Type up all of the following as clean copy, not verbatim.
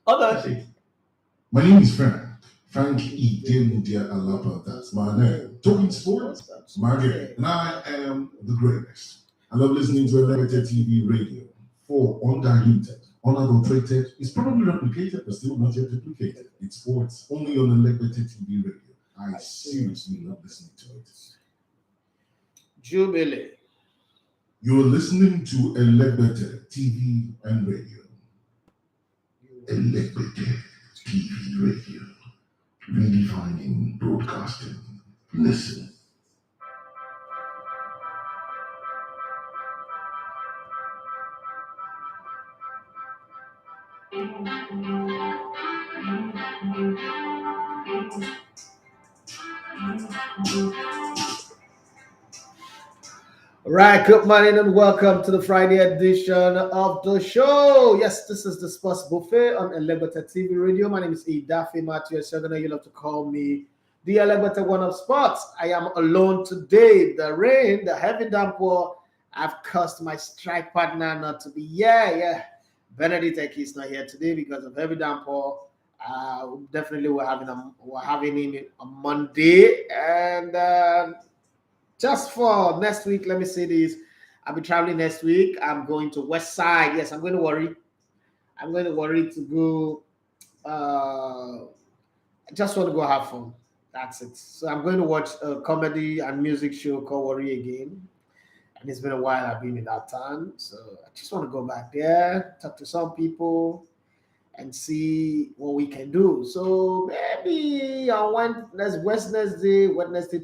Other. My name is Frank E. Demudia Alapa. That's my name. Talking sports, my game. And I am the greatest. I love listening to Elevator TV radio for undiluted, unadulterated. It's probably replicated, but still not yet duplicated. It's sports only on Elevator TV radio. I seriously love listening to it. Jubilee. You're listening to Elevator TV and radio. Elevator TV radio. Redefining broadcasting. Listen. Right, good morning and welcome to the Friday edition of the show. Yes, this is the Sports Buffet on Elevator TV Radio. My name is Idafe Matthew. You love to call me the Elevator One of Sports. I am alone today. The rain, the heavy downpour, I've caused my strike partner not to be here. Benedict Eki is not here today because of heavy downpour. Definitely we're having him on Monday, and just for next week, let me say this. I'll be traveling next week. I'm going to West Side. Yes, I'm going to Warri. I'm going to Warri to go. I just want to go have fun. That's it. So I'm going to watch a comedy and music show called Warri again. And it's been a while I've been in that town. So I just want to go back there, talk to some people, and see what we can do. So maybe on Wednesday,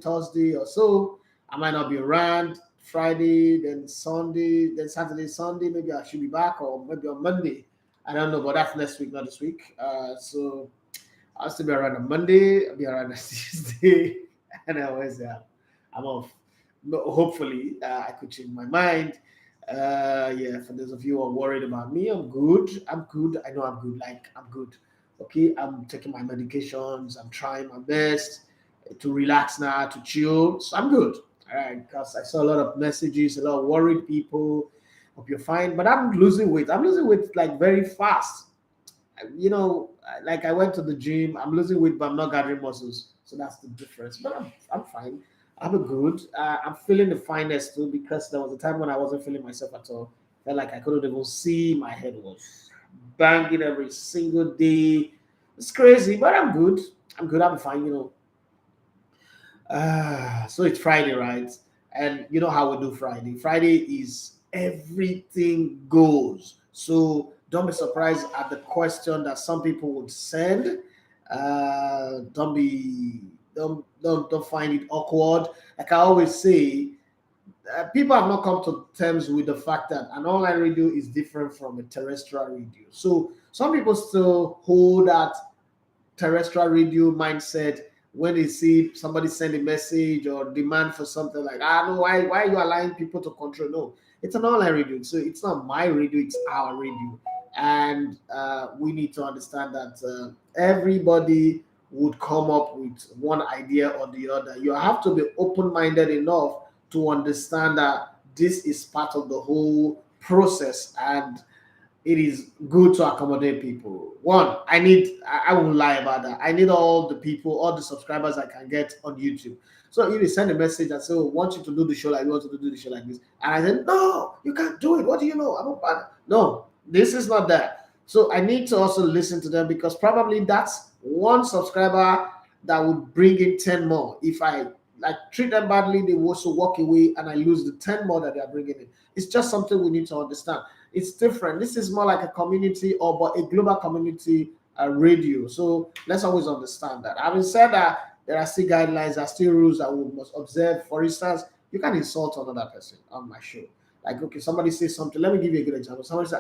Thursday or so, I might not be around. Friday, then Sunday, then Saturday, Sunday. Maybe I should be back, or maybe on Monday. I don't know, but that's next week, not this week. So I'll still be around on Monday. I'll be around on Tuesday, and I always I'm off. But hopefully, I could change my mind. For those of you who are worried about me, I'm good. I know I'm good. I'm good. Okay, I'm taking my medications. I'm trying my best to relax now, to chill. So I'm good. All right, because I saw a lot of messages, a lot of worried people. Hope you're fine. But I'm losing weight. I'm losing weight like very fast. Like I went to the gym. I'm losing weight, but I'm not gathering muscles. So that's the difference. But I'm fine. I'm good. I'm feeling the finest too, because there was a time when I wasn't feeling myself at all. Felt like I couldn't even see. My head was banging every single day. It's crazy, but I'm good. I'm fine. So it's Friday, right? And you know how we do Friday. Friday is everything goes. So don't be surprised at the question that some people would send. Don't find it awkward. Like I always say, people have not come to terms with the fact that an online radio is different from a terrestrial radio. So some people still hold that terrestrial radio mindset when they see somebody send a message or demand for something like, no, why are you allowing people to control? No, it's an online radio. So it's not my radio, it's our radio. And we need to understand that everybody would come up with one idea or the other. You have to be open-minded enough to understand that this is part of the whole process, and it is good to accommodate people. One, I won't lie about that. I need all the people, all the subscribers I can get on YouTube. So if you send a message and say, I want you to do the show like, you want to do the show like this. And I said, no, you can't do it. What do you know? I'm a partner. No, this is not that. So I need to also listen to them, because probably that's one subscriber that would bring in 10 more. If I treat them badly, they will also walk away and I lose the 10 more that they are bringing in. It's just something we need to understand. It's different. This is more like a community but a global community radio. So let's always understand that. Having said that, there are still guidelines, there are still rules that we must observe. For instance, you can insult another person on my show. Like, okay, somebody says something. Let me give you a good example. Somebody say,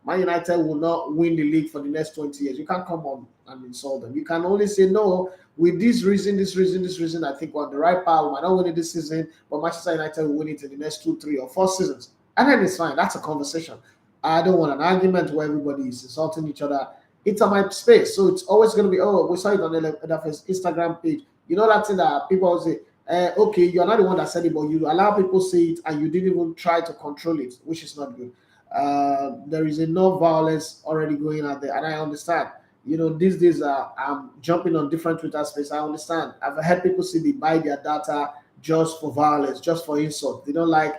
Man United will not win the league for the next 20 years. You can't come on and insult them. You can only say, no, with this reason, I think we're on the right path. We might not win it this season, but Manchester United will win it in the next 2, 3, or 4 seasons. And then it's fine. That's a conversation. I don't want an argument where everybody is insulting each other. It's on my space. So it's always going to be, we saw it on the Instagram page. You know that thing that people always say, okay, you're not the one that said it, but you allow people say it and you didn't even try to control it, which is not good. There is enough violence already going out there, and I understand. These days I'm jumping on different Twitter space. I understand. I've heard people say they buy their data just for violence, just for insult. They don't like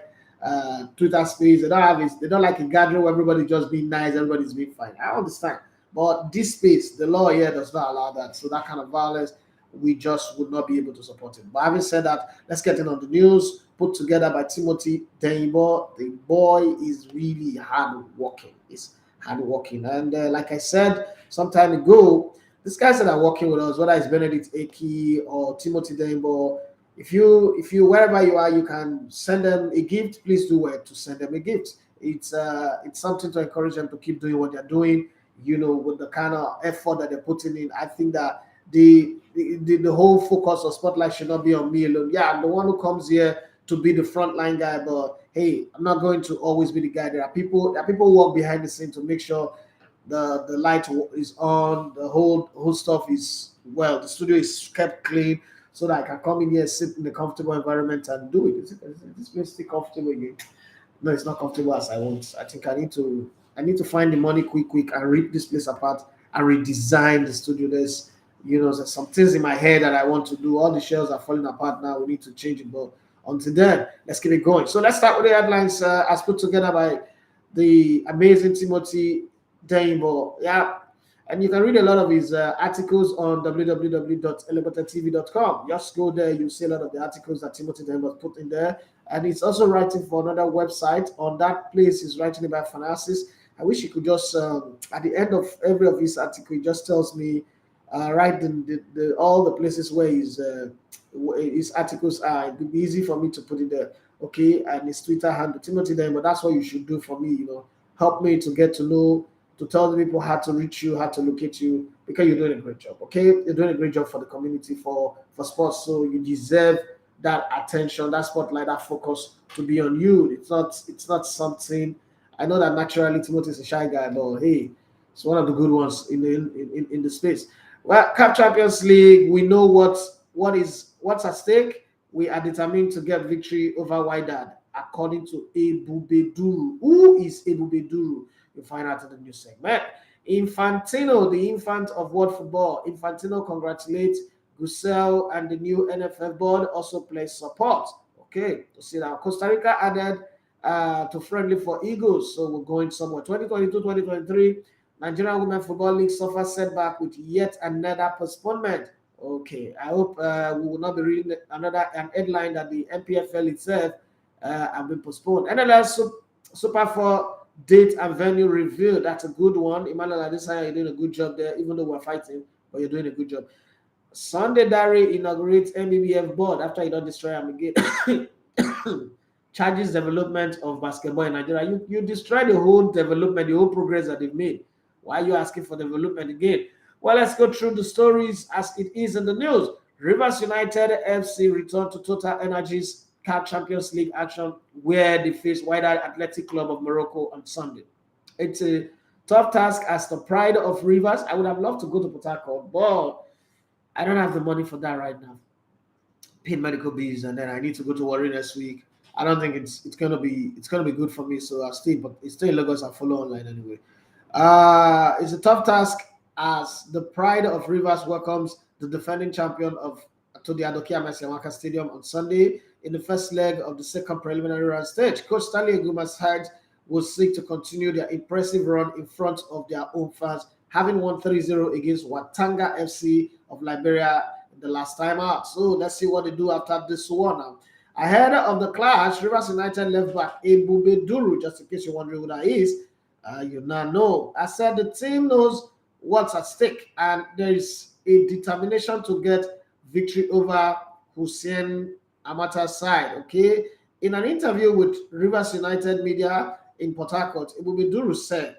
Twitter space. They don't have it. They don't like a gathering where everybody just being nice, everybody's being fine. I understand. But this space, the law here does not allow that. So that kind of violence, we just would not be able to support it. But having said that, let's get in on the news put together by Timothy Denibo. The boy is really hard working. He's hard working. And like I said some time ago, these guys that are working with us, whether it's Benedict Eki or Timothy Denibo, if you wherever you are, you can send them a gift. Please do well to send them a gift. It's something to encourage them to keep doing what they're doing. With the kind of effort that they're putting in. I think that the whole focus of Spotlight should not be on me alone. Yeah, I'm the one who comes here to be the frontline guy, but hey, I'm not going to always be the guy. There are people who work behind the scene to make sure the light is on, the whole stuff is the studio is kept clean, so that I can come in here, sit in a comfortable environment and do it. Is this place still comfortable again? No, it's not comfortable as I want. I think I need to find the money quick and rip this place apart and redesign the studio. There's some things in my head that I want to do. All the shelves are falling apart now. We need to change it. But until then, let's keep it going. So let's start with the headlines as put together by the amazing Timothy Denibo. Yeah. And you can read a lot of his articles on www.elevatortv.com. Just go there, you'll see a lot of the articles that Timothy Denibo put in there. And he's also writing for another website. On that place, he's writing about finances. I wish he could just, at the end of every of his article, he just tells me, write all the places where his articles are. It would be easy for me to put it there. Okay, and his Twitter handle, Timothy Denibo. That's what you should do for me. Help me to get to know, to tell the people how to reach you, how to locate you, because you're doing a great job. Okay, you're doing a great job for the community, for sports. So you deserve that attention, that spotlight, that focus to be on you. It's not something. I know that naturally Timothy is a shy guy, but hey, it's one of the good ones in the space. Well, CAF Champions League, we know what's at stake. We are determined to get victory over Wydad, according to Ebube Duru. Who is Ebube Duru? You'll find out in the news segment. Infantino, the infant of world football. Infantino congratulates Gusau and the new NFF board, also plays support. Okay, to see that Costa Rica added to friendly for Eagles, so we're going somewhere. 2022-2023, Nigerian Women Football League suffers setback with yet another postponement. Okay, I hope we will not be reading an headline that the MPFL itself have been postponed. NLS Super 4 date and venue revealed. That's a good one. Emmanuel Adesanya, you're doing a good job there, even though we're fighting, but you're doing a good job. Sunday Dari inaugurates MBBF board after he don't destroy him again. Charges development of basketball in Nigeria. You destroy the whole development, the whole progress that they've made. Why are you asking for development again? Well, let's go through the stories as it is in the news. Rivers United FC returned to TOTALENERGIES CAF Champions League action where they face Wydad Athletic Club of Morocco on Sunday. It's a tough task as the pride of Rivers. I would have loved to go to Port Harcourt, but I don't have the money for that right now. Paid medical bills, and then I need to go to Warri next week. I don't think it's gonna be good for me. So I'll stay, but it's still in Lagos. I'll follow online anyway. It's a tough task as the pride of Rivers welcomes the defending champion to the Adokiye Amiesimaka Stadium on Sunday in the first leg of the second preliminary round stage. Coach Stanley Eguma's side will seek to continue their impressive run in front of their own fans, having won 3-0 against Watanga FC of Liberia the last time out. So let's see what they do after this one now. Ahead of the clash, Rivers United left back Ebube Duru, just in case you're wondering who that is. You now know. I said the team knows what's at stake, and there is a determination to get victory over Houcine Ammouta's side. Okay, in an interview with Rivers United media in Port Harcourt, Ebube Duru said,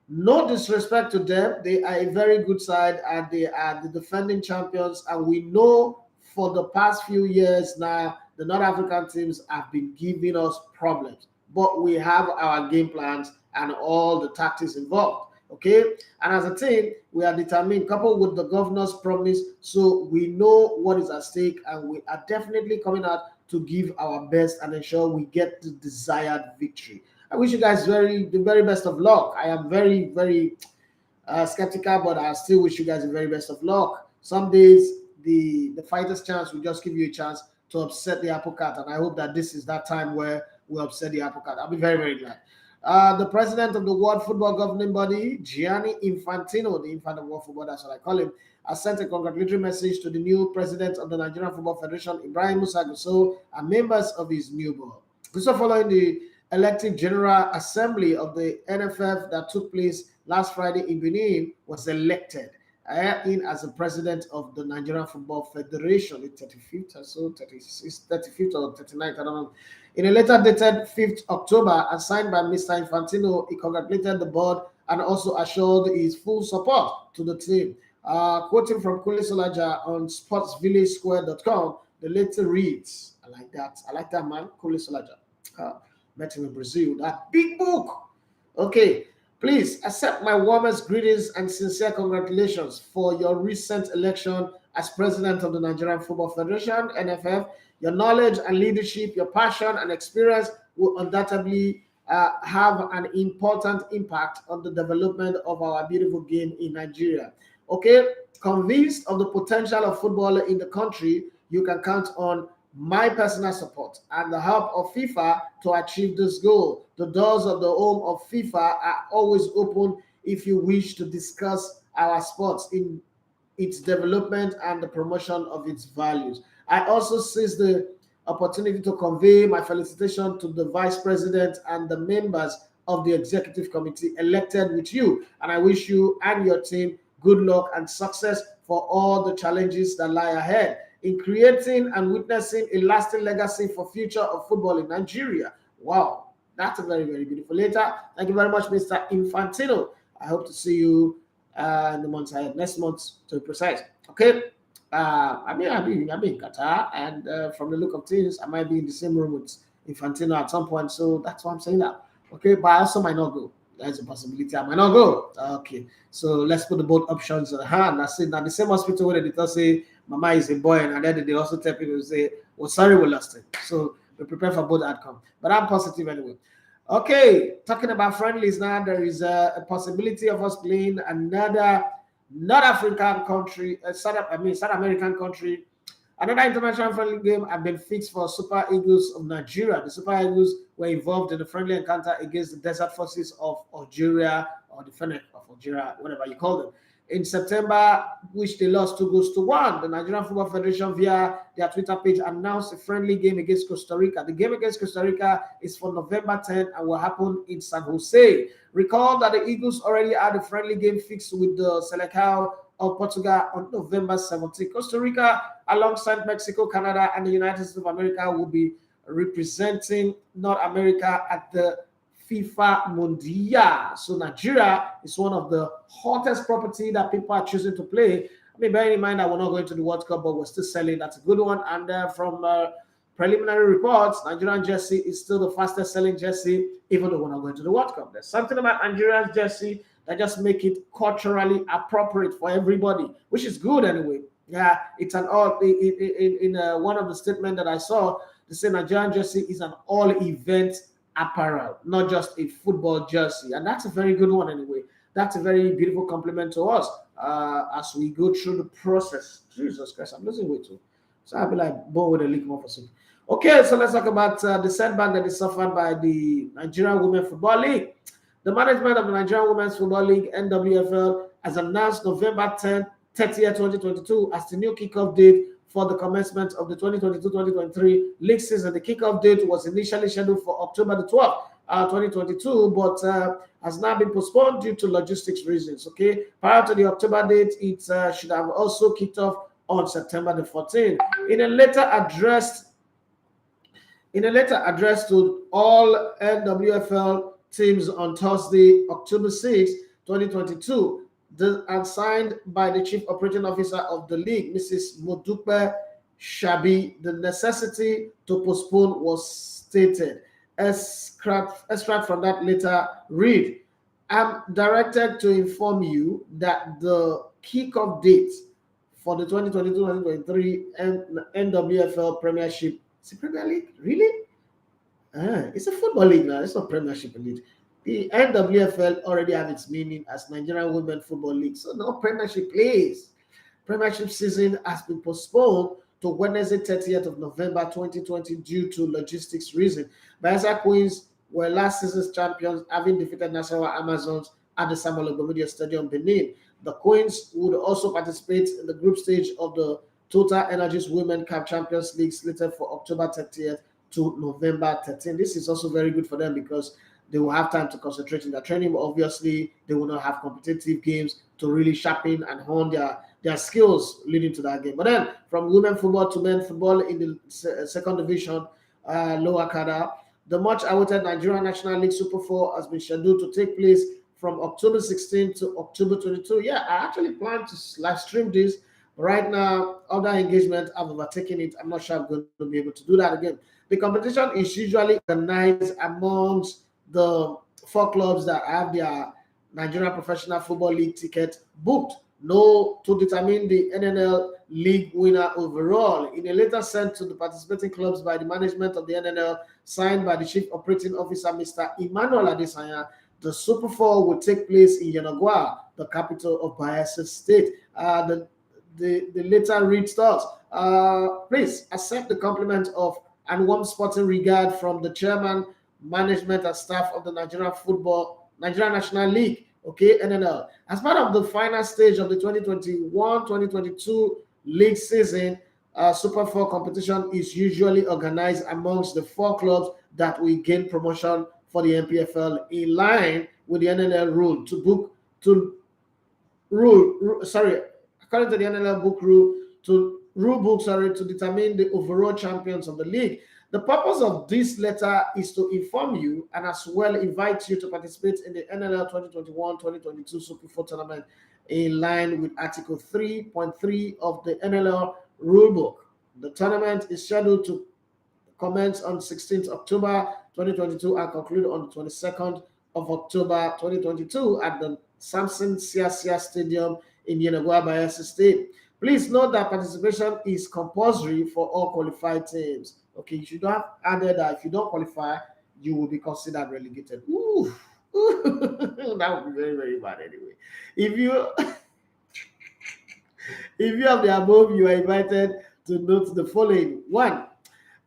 "No disrespect to them, they are a very good side, and they are the defending champions. And we know for the past few years now, the North African teams have been giving us problems, but we have our game plans and all the tactics involved." Okay, and as a team, we are determined, coupled with the governor's promise, so we know what is at stake, and we are definitely coming out to give our best and ensure we get the desired victory. I wish you guys the very best of luck. I am very, very skeptical, but I still wish you guys the very best of luck. Some days the fighter's chance will just give you a chance to upset the apple cart, and I hope that this is that time where we upset the apple cart. I'll be very, very glad. The president of the World Football Governing Body, Gianni Infantino, the infant of world football, that's what I call him, has sent a congratulatory message to the new president of the Nigerian Football Federation, Ibrahim Musa Gusau, and members of his new board. Gusau, following the elective General Assembly of the NFF that took place last Friday in Benin, was elected in as the president of the Nigerian Football Federation, the 35th or so, 36th, 35th or 39th, I don't know. In a letter dated 5th October and signed by Mr. Infantino, he congratulated the board and also assured his full support to the team. Quoting from Kule Solaja on sportsvillasquare.com, the letter reads, I like that man, Kule Solaja. Met him in Brazil, that big book. Okay, please accept my warmest greetings and sincere congratulations for your recent election as president of the Nigerian Football Federation, NFF. Your knowledge and leadership, your passion and experience will undoubtedly have an important impact on the development of our beautiful game in Nigeria. Okay, convinced of the potential of football in the country, you can count on my personal support and the help of FIFA to achieve this goal. The doors of the home of FIFA are always open if you wish to discuss our sports in its development and the promotion of its values. I also seize the opportunity to convey my felicitation to the vice president and the members of the executive committee elected with you, and I wish you and your team good luck and success for all the challenges that lie ahead in creating and witnessing a lasting legacy for future of football in Nigeria. Wow, that's a very, very beautiful letter. Thank you very much, Mr. Infantino. I hope to see you in the months ahead, next month to be precise. Okay, I'll be in Qatar, and from the look of things, I might be in the same room with Infantino at some point. So that's why I'm saying that. Okay, but I also might not go. There's a possibility I might not go. Okay, so let's put the both options on hand. That's it. Now the same hospital where they tell say Mama is a boy, and then they also tell people to say, "Well, sorry, we lost it." So we prepare for both outcomes. But I'm positive anyway. Okay, talking about friendlies now, there is a possibility of us playing another North African country, South American country. Another international friendly game have been fixed for Super Eagles of Nigeria. The Super Eagles were involved in the friendly encounter against the Desert Forces of Algeria, or the Fennec of Algeria, whatever you call them, in September, which they lost 2-1. The Nigerian Football Federation, via their Twitter page, announced a friendly game against Costa Rica. The game against Costa Rica is for November 10 and will happen in San Jose. Recall that the Eagles already had a friendly game fixed with the Selecao of Portugal on November 17. Costa Rica, alongside Mexico, Canada, and the United States of America, will be representing North America at the FIFA Mundial. So Nigeria is one of the hottest property that people are choosing to play. I mean, bear in mind that we're not going to the World Cup, but we're still selling. That's a good one. And from preliminary reports, Nigerian jersey is still the fastest selling jersey, even though we're not going to the World Cup. There's something about Nigeria's jersey that just make it culturally appropriate for everybody, which is good anyway. Yeah, it's an all in one of the statements that I saw. They say Nigerian jersey is an all-event apparel, not just a football jersey, and that's a very good one anyway. That's a very beautiful compliment to us as we go through the process. Jesus Christ, I'm losing weight too, so I'll be like born with a lick more for soup. Okay, so let's talk about the setback that is suffered by the Nigerian Women Football League. The management of the Nigerian Women's Football League, NWFL, has announced November 10th, 30th, 2022 as the new kickoff date for the commencement of the 2022-2023 league season. The kickoff date was initially scheduled for October the 12th, 2022, but has now been postponed due to logistics reasons. Okay, prior to the October date, it should have also kicked off on September the 14th. In a letter addressed to all NWFL teams on Thursday, October 6, 2022, and signed by the Chief Operating Officer of the league, Mrs. Modupe Shabi, the necessity to postpone was stated. Extract from that letter read, I'm directed to inform you that the kickoff date for the 2022-2023 NWFL Premiership, is it Premier League? Really? It's a football league now. It's not Premiership League. The NWFL already have its meaning as Nigerian Women Football League. So no Premiership plays. Premiership season has been postponed to Wednesday, 30th of November 2020 due to logistics reasons. Bayelsa Queens were last season's champions, having defeated Nasarawa Amazons at the Samuel Ogbomodio Stadium, Benin. The Queens would also participate in the group stage of the TOTALENERGIES Women CAF Champions League slated for October 30th to November 13th. This is also very good for them because they will have time to concentrate in their training, but obviously they will not have competitive games to really sharpen and hone their skills leading to that game. But then from women football to men football in the second division, lower cadre, the much awaited Nigerian National League Super 4 has been scheduled to take place from October 16 to October 22. Yeah, I actually plan to live stream this. Right now, other engagement have overtaken it. I'm not sure I'm going to be able to do that again. The competition is usually organized amongst the 4 clubs that have their Nigerian Professional Football League ticket booked. No, to determine the NNL league winner overall. In a letter sent to the participating clubs by the management of the NNL, signed by the Chief Operating Officer, Mr. Emmanuel Adesanya, the Super 4 will take place in Yenagoa, the capital of Bayelsa State. The letter reads thus: please accept the compliment of and warm sporting regard from the chairman, management, and staff of the Nigerian National League, okay, NNL. As part of the final stage of the 2021-2022 league season, Super 4 competition is usually organized amongst the 4 clubs that will gain promotion for the NPFL in line with the NNL rule according to the NNL book rule to determine the overall champions of the league. The purpose of this letter is to inform you and as well invite you to participate in the NNL 2021-2022 Super 4 tournament in line with Article 3.3 of the NNL rulebook. The tournament is scheduled to commence on 16th October 2022 and conclude on the 22nd of October 2022 at the Samson Sia Stadium in Yenagoa, Bayelsa State. Please note that participation is compulsory for all qualified teams. Okay, you should have added that if you don't qualify, you will be considered relegated. Ooh. That would be very, very bad anyway. If you have the above, you are invited to note the following. 1.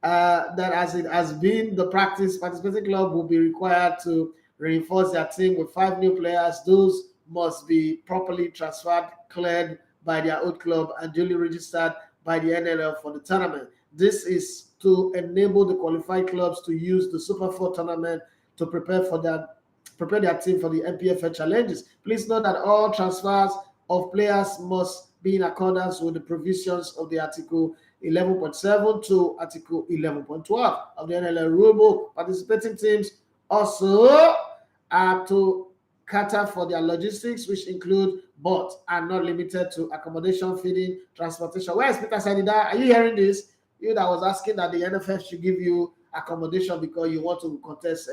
That as it has been the practice, participating club will be required to reinforce their team with 5 new players. Those must be properly transferred, cleared by their old club, and duly registered by the NLL for the tournament. This is to enable the qualified clubs to use the Super 4 tournament to prepare their team for the NPFL challenges. Please note that all transfers of players must be in accordance with the provisions of the Article 11.7 to Article 11.12 of the NLL rulebook. Participating teams also are to cater for their logistics, which include but are not limited to accommodation, feeding, transportation. Where is Peter Sanida? Are you hearing this? You that was asking that the NFF should give you accommodation because you want to contest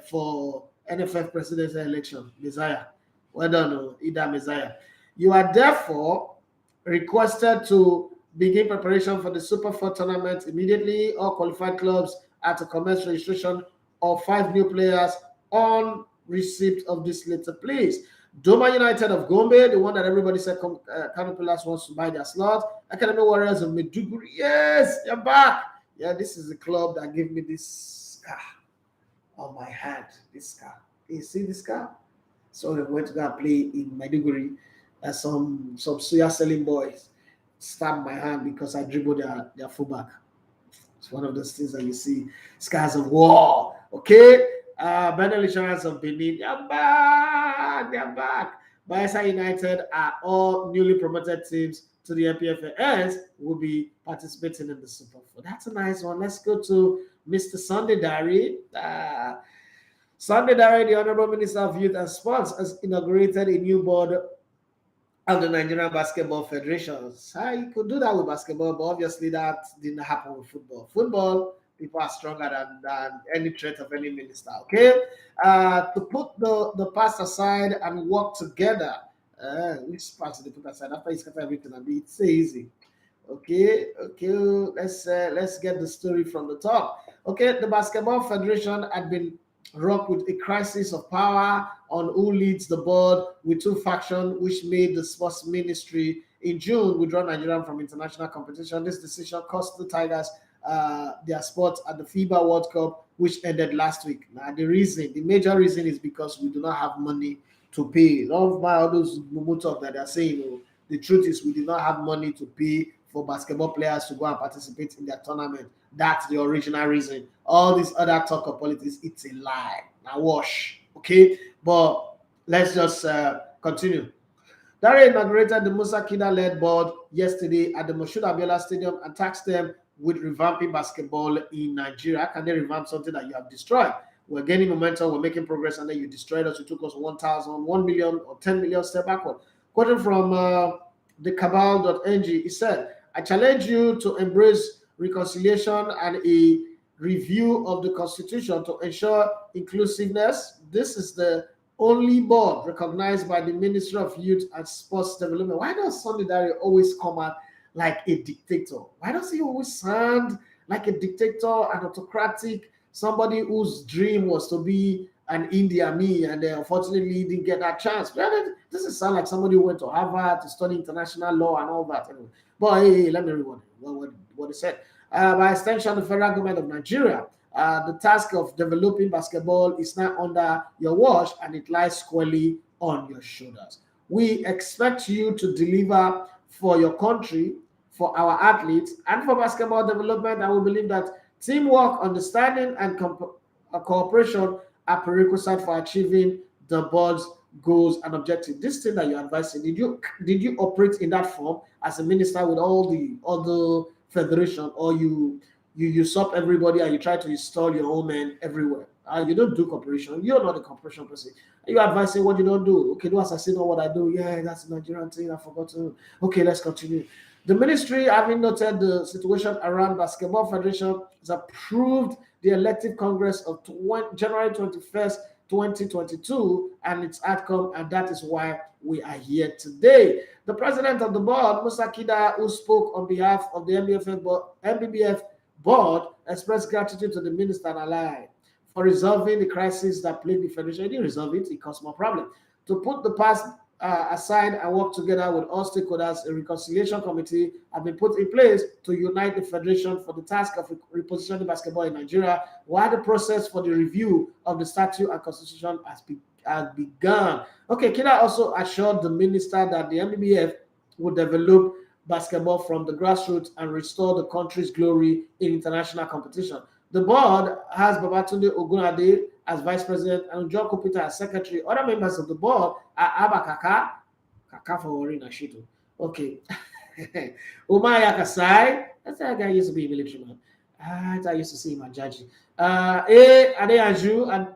for NFF presidential election. Messiah. Well done, Ida Messiah. You are therefore requested to begin preparation for the Super 4 tournament immediately. All qualified clubs are to commence registration of 5 new players on receipt of this letter, please. Doma United of Gombe, the one that everybody said Canopilas wants to buy their slot. Academy Warriors of Maiduguri, yes, they're back. Yeah, this is the club that gave me this scar on my hand. This scar. You see this scar? So we're going to go and play in Maiduguri. Some suya selling boys stabbed my hand because I dribbled their fullback. It's one of those things that you see, scars of war. Okay. Benel Insurance of Benin, they're back. Bayelsa United are all newly promoted teams to the MPFL will be participating in the Super 4. That's a nice one. Let's go to Mr. Sunday Diary. Sunday Diary, the Honorable Minister of Youth and Sports, has inaugurated a new board of the Nigerian Basketball Federation. You could do that with basketball, but obviously that didn't happen with football. Football, people are stronger than any threat of any minister, okay? To put the past aside and work together. Which part did they put aside? After he's got everything, and it's easy. Okay, let's get the story from the top. Okay, the Basketball Federation had been rocked with a crisis of power on who leads the board, with two factions, which made the sports ministry in June withdraw Nigeria from international competition. This decision cost the Tigers their spot at the FIBA World Cup, which ended last week. Now, the major reason is because we do not have money to pay. Don't buy all those talk that they're saying. Oh, the truth is, we do not have money to pay for basketball players to go and participate in their tournament. That's the original reason. All this other talk of politics, it's a lie. Now wash. Okay? But let's just continue. Dare inaugurated the Musa Kida-led board yesterday at the Moshood Abiola Stadium and tasked them with revamping basketball in Nigeria. How can they revamp something that you have destroyed? We're gaining momentum, we're making progress, and then you destroyed us. You took us 1 million or 10 million step backward. Quoting from the cabal.ng, he said, I challenge you to embrace reconciliation and a review of the constitution to ensure inclusiveness. This is the only board recognized by the Ministry of Youth and Sports Development. Why does Sunday Dare always come out like a dictator? Why does he always sound like a dictator, an autocratic, somebody whose dream was to be an India me, and unfortunately didn't get that chance? This is sound like somebody who went to Harvard to study international law and all that. Anyway, but hey, let me read what he said. By extension, the federal government of Nigeria, the task of developing basketball is now under your watch, and it lies squarely on your shoulders. We expect you to deliver for your country, for our athletes, and for basketball development. And we believe that teamwork, understanding, and cooperation are prerequisite for achieving the board's goals and objectives. This thing that you're advising, did you operate in that form as a minister with all the other federation, or you usurp everybody and you try to install your own men everywhere? You don't do cooperation. You're not a cooperation person. You're advising what you don't do. Okay, do as I say, know what I do. Yeah, that's a Nigerian thing. I forgot to. Okay, let's continue. The ministry, having noted the situation around Basketball Federation, has approved the elective Congress of January 21st, 2022, and its outcome, and that is why we are here today. The president of the board, Musa Kida, who spoke on behalf of the MBBF board, expressed gratitude to the minister and ally for resolving the crisis that plagued the federation. He didn't resolve it, it caused more problems. To put the past aside and work together with all stakeholders, a reconciliation committee have been put in place to unite the federation for the task of repositioning basketball in Nigeria, while the process for the review of the statute and constitution has begun. Okay, Kida also assured the minister that the MBBF would develop basketball from the grassroots and restore the country's glory in international competition. The board has Babatunde Ogunade as vice president and John Kopita as secretary. Other members of the board are Abba Kaka for Warren Ashito. Okay. Umaya Kasai, that's that guy used to be a military man. I used to see him at Jaji. Adeyanju and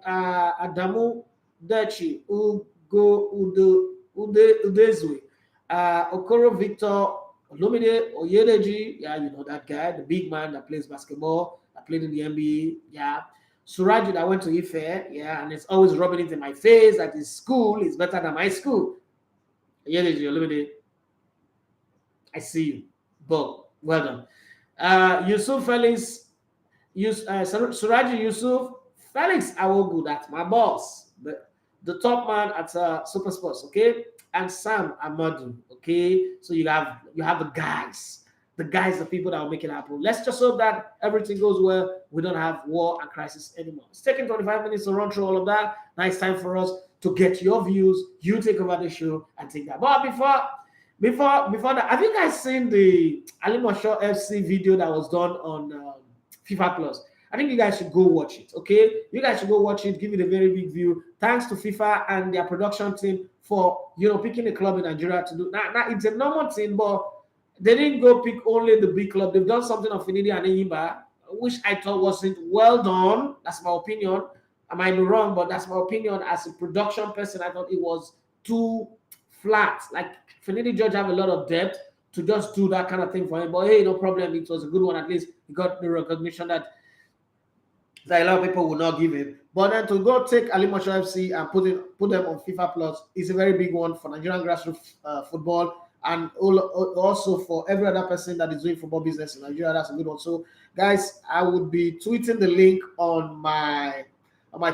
Adamu Dechi Ugo Udezwe. Okoro Victor Olumide Oyedeji, yeah, you know that guy, the big man that plays basketball, that played in the NBA, yeah. Suraji that went to Ife, yeah, and it's always rubbing it in my face that his school is better than my school. Oyedeji Olumide, I see you, but well done. Yusuf Felix, Suraji Yusuf, Felix Awogu, that's my boss, the top man at Super Sports, okay? And Sam Amadou, okay? So you have the guys, the people that will make it happen. Let's just hope that everything goes well. We don't have war and crisis anymore. It's taking 25 minutes to run through all of that. Now it's time for us to get your views. You take over the show and take that. But before that, have you guys seen the Alimosho FC video that was done on FIFA Plus? I think you guys should go watch it, okay? You guys should go watch it, give it a very big view. Thanks to FIFA and their production team for, picking a club in Nigeria to do. Now it's a normal thing, but they didn't go pick only the big club. They've done something of Finidi and Enyimba, which I thought wasn't well done. That's my opinion. I might be wrong, but that's my opinion. As a production person, I thought it was too flat. Like, Finidi George have a lot of depth to just do that kind of thing for him. But hey, no problem. It was a good one. At least he got the recognition that a lot of people will not give him. But then to go take Alimosho FC and put them on FIFA Plus is a very big one for Nigerian grassroots football and also for every other person that is doing football business in Nigeria. That's a good one. So, guys, I would be tweeting the link on my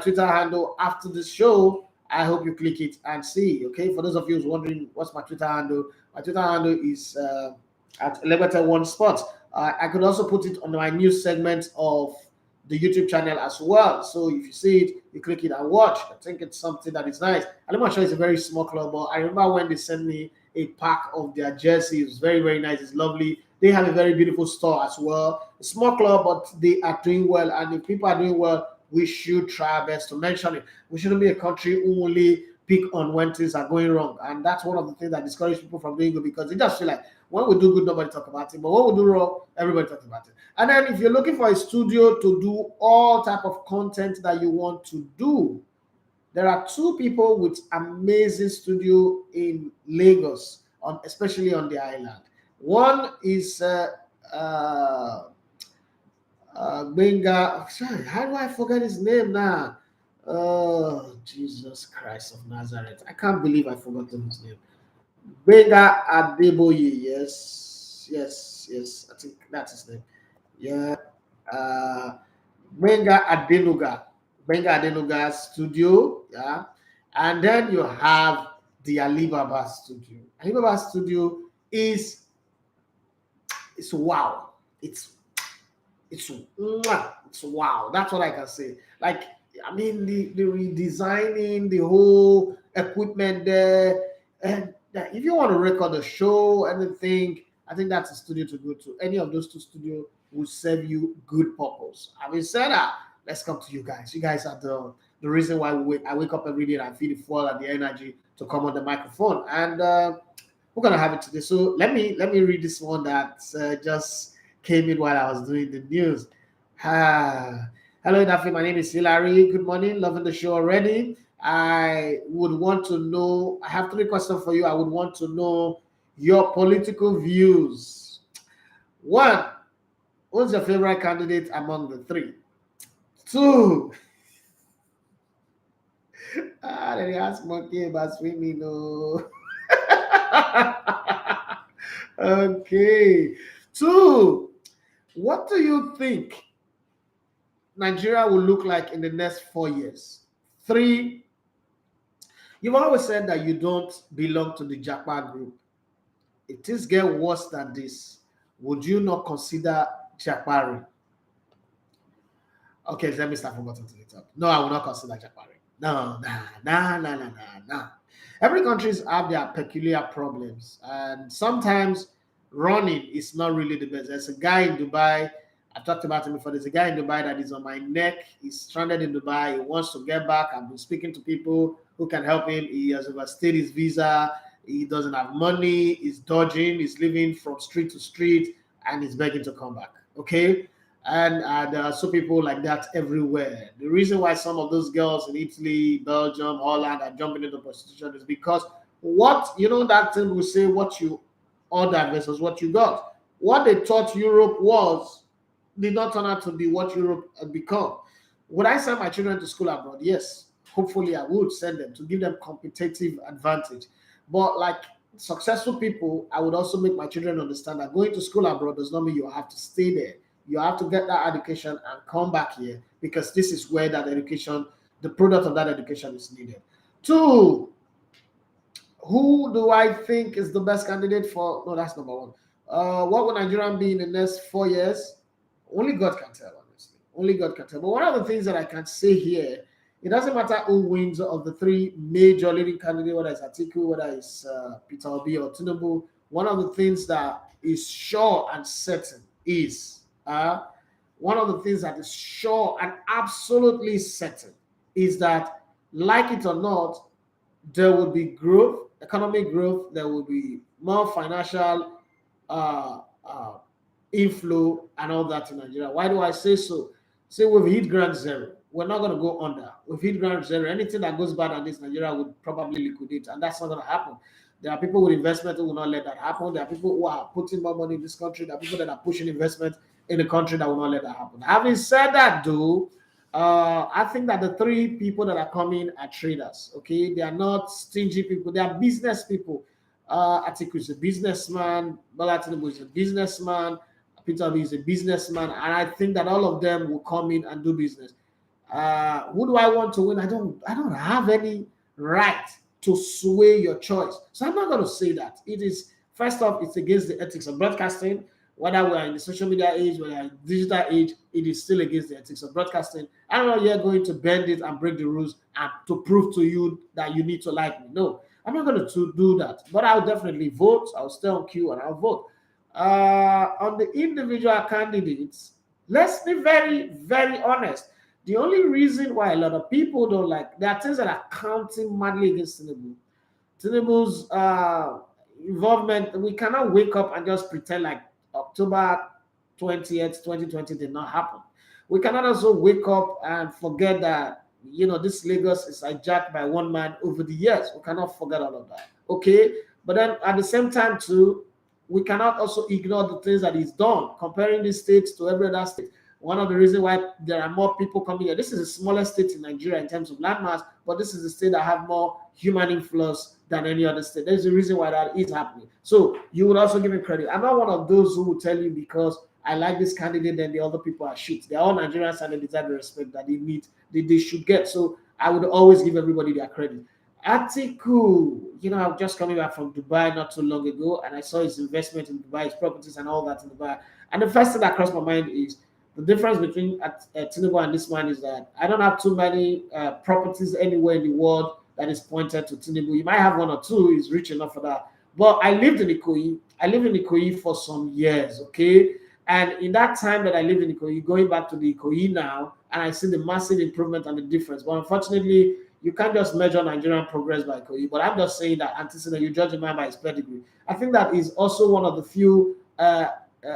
Twitter handle after the show. I hope you click it and see. Okay, for those of you who's wondering what's my Twitter handle is at Elevator One Sports. I could also put it on my news segment of the YouTube channel as well. So if you see it, you click it and watch. I think it's something that is nice. I'm not sure it's a very small club, but I remember when they sent me a pack of their jerseys. It was very, very nice. It's lovely. They have a very beautiful store as well. A small club, but they are doing well. And if people are doing well, we should try our best to mention it. We shouldn't be a country who only pick on when things are going wrong. And that's one of the things that discourages people from doing good, because they just feel like when we do good, nobody talk about it. But when we do wrong, everybody talks about it. And then if you're looking for a studio to do all type of content that you want to do, there are two people with amazing studio in Lagos, especially on the island. One is Benga. Sorry, how do I forget his name now? Oh, Jesus Christ of Nazareth. I can't believe I forgot his name. Benga Adeboye. Yes. I think that's his name. Yeah. Benga Adenuga studio. Yeah. And then you have the Alibaba studio. Alibaba studio is wow. It's wow. That's what I can say. Like, I mean, the redesigning, the whole equipment there, and if you want to record a show, anything, I think that's a studio to go to. Any of those two studios will serve you good purpose. Having said that, let's come to you guys. You guys are the reason why I wake up every day and I feel the fuel and the energy to come on the microphone. And we're gonna have it today. So let me read this one that just came in while I was doing the news. Hello, Daffy. My name is Hilary. Good morning. Loving the show already. I would want to know. I have 3 questions for you. I would want to know your political views. 1, who's your favorite candidate among the 3? 2, let me ask Monkey about swimming. No. Okay. 2, what do you think Nigeria will look like in the next 4 years? 3, you've always said that you don't belong to the Japa group. If things get worse than this, would you not consider Japari? Okay, let me start from bottom to the top. No, I will not consider Japari. No. Every country have their peculiar problems, and sometimes running is not really the best. There's a guy in Dubai. I talked about him before. There's a guy in Dubai that is on my neck. He's stranded in Dubai. He wants to get back. I've been speaking to people who can help him. He has overstayed his visa. He doesn't have money. He's dodging. He's living from street to street, and he's begging to come back. Okay? And there are so people like that everywhere. The reason why some of those girls in Italy, Belgium, Holland are jumping into prostitution is because that thing will say what you ordered versus what you got. What they thought Europe was did not turn out to be what Europe had become. Would I send my children to school abroad? Yes. Hopefully I would send them to give them competitive advantage. But like successful people, I would also make my children understand that going to school abroad does not mean you have to stay there. You have to get that education and come back here, because this is where that education, the product of that education is needed. 2, who do I think is the best candidate for? No, that's number 1. What will Nigeria be in the next 4 years? Only God can tell, honestly. Only God can tell. But one of the things that I can say here, it doesn't matter who wins of the 3 major leading candidates, whether it's Atiku, whether it's Peter Obi or Tinubu. One of the things that is sure and certain is, one of the things that is sure and absolutely certain is that, like it or not, there will be growth, economic growth. There will be more financial inflow and all that in Nigeria. Why do I say so? Say we've hit ground zero. We're not going to go under. We've hit ground zero. Anything that goes bad on this, Nigeria would probably liquidate, and that's not going to happen. There are people with investment who will not let that happen. There are people who are putting more money in this country. There are people that are pushing investment in the country that will not let that happen. Having said that, though, I think that the 3 people that are coming are traders. Okay, they are not stingy people. They are business people. Atiku is a businessman. Bola Tinubu is a businessman. Peter Obi is a businessman, and I think that all of them will come in and do business. Who do I want to win? I don't have any right to sway your choice. So I'm not going to say that. It is, first off, it's against the ethics of broadcasting. Whether we're in the social media age, whether in the digital age, it is still against the ethics of broadcasting. I'm not here going to bend it and break the rules and to prove to you that you need to like me. No, I'm not going to do that. But I'll definitely vote. I'll stay on queue and I'll vote. On the individual candidates, let's be very, very honest. The only reason why a lot of people don't like, there are things that are counting madly against Tinubu. Tinubu's involvement, we cannot wake up and just pretend like October 20th, 2020 did not happen. We cannot also wake up and forget that, this Lagos is hijacked by one man over the years. We cannot forget all of that. Okay? But then at the same time too, we cannot also ignore the things that he's done, comparing these states to every other state. One of the reasons why there are more people coming here, this is the smallest state in Nigeria in terms of landmass, but this is the state that have more human influence than any other state. There's a reason why that is happening. So you would also give me credit. I'm not one of those who will tell you because I like this candidate, then the other people are shit. They're all Nigerians and they deserve the respect that they need, they should get. So I would always give everybody their credit. Atiku, I'm just coming back from Dubai not too long ago, and I saw his investment in Dubai, his properties and all that in Dubai. And the first thing that crossed my mind is the difference between Tinubu and this man is that I don't have too many properties anywhere in the world that is pointed to Tinubu. You might have one or two, he's rich enough for that. But I lived in Ikoyi. I lived in Ikoyi for some years, okay? And in that time that I lived in Ikoyi, going back to the Ikoyi now, and I see the massive improvement and the difference. But unfortunately, you can't just measure Nigerian progress by Ikoyi. But I'm just saying that, anticipating you judge a man by his pedigree. I think that is also one of the few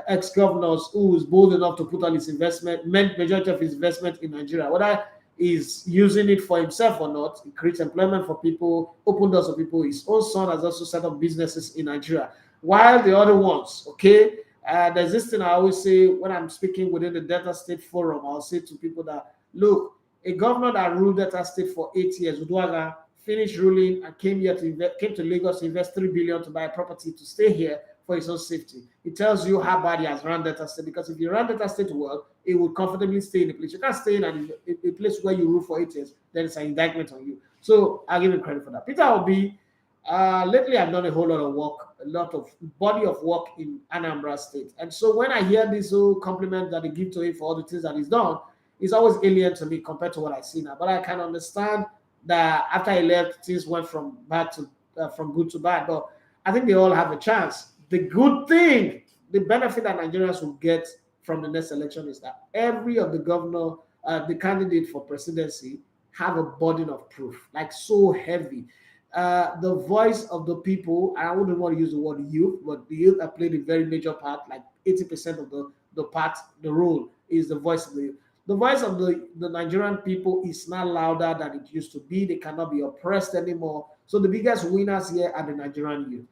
ex-governors who is bold enough to put on his investment, majority of his investment in Nigeria. Whether he's using it for himself or not, he creates employment for people, open doors for people. His own son has also set up businesses in Nigeria. While the other ones, okay, there's this thing I always say when I'm speaking within the Delta State Forum, I'll say to people that, look, a governor that ruled Delta State for 8 years, Uduaga, finished ruling and came to Lagos to invest 3 billion to buy a property to stay here for his own safety. It tells you how bad he has run Delta State, because if you run Delta State well, it will comfortably stay in the place. You can't stay in a place where you rule for 8 years, then it's an indictment on you. So I'll give him credit for that. Peter Obi, lately I've done a whole lot of work, a lot of body of work in Anambra State. And so when I hear this whole compliment that they give to him for all the things that he's done, it's always alien to me compared to what I see now. But I can understand that after he left, things went from good to bad. But I think they all have a chance. The good thing, the benefit that Nigerians will get from the next election is that every of the governor, the candidate for presidency, have a burden of proof, like so heavy. The voice of the people, I wouldn't want to use the word youth, but the youth have played a very major part, like 80% of the role is the voice of the youth. The voice of the Nigerian people is not louder than it used to be. They cannot be oppressed anymore. So the biggest winners here are the Nigerian youth.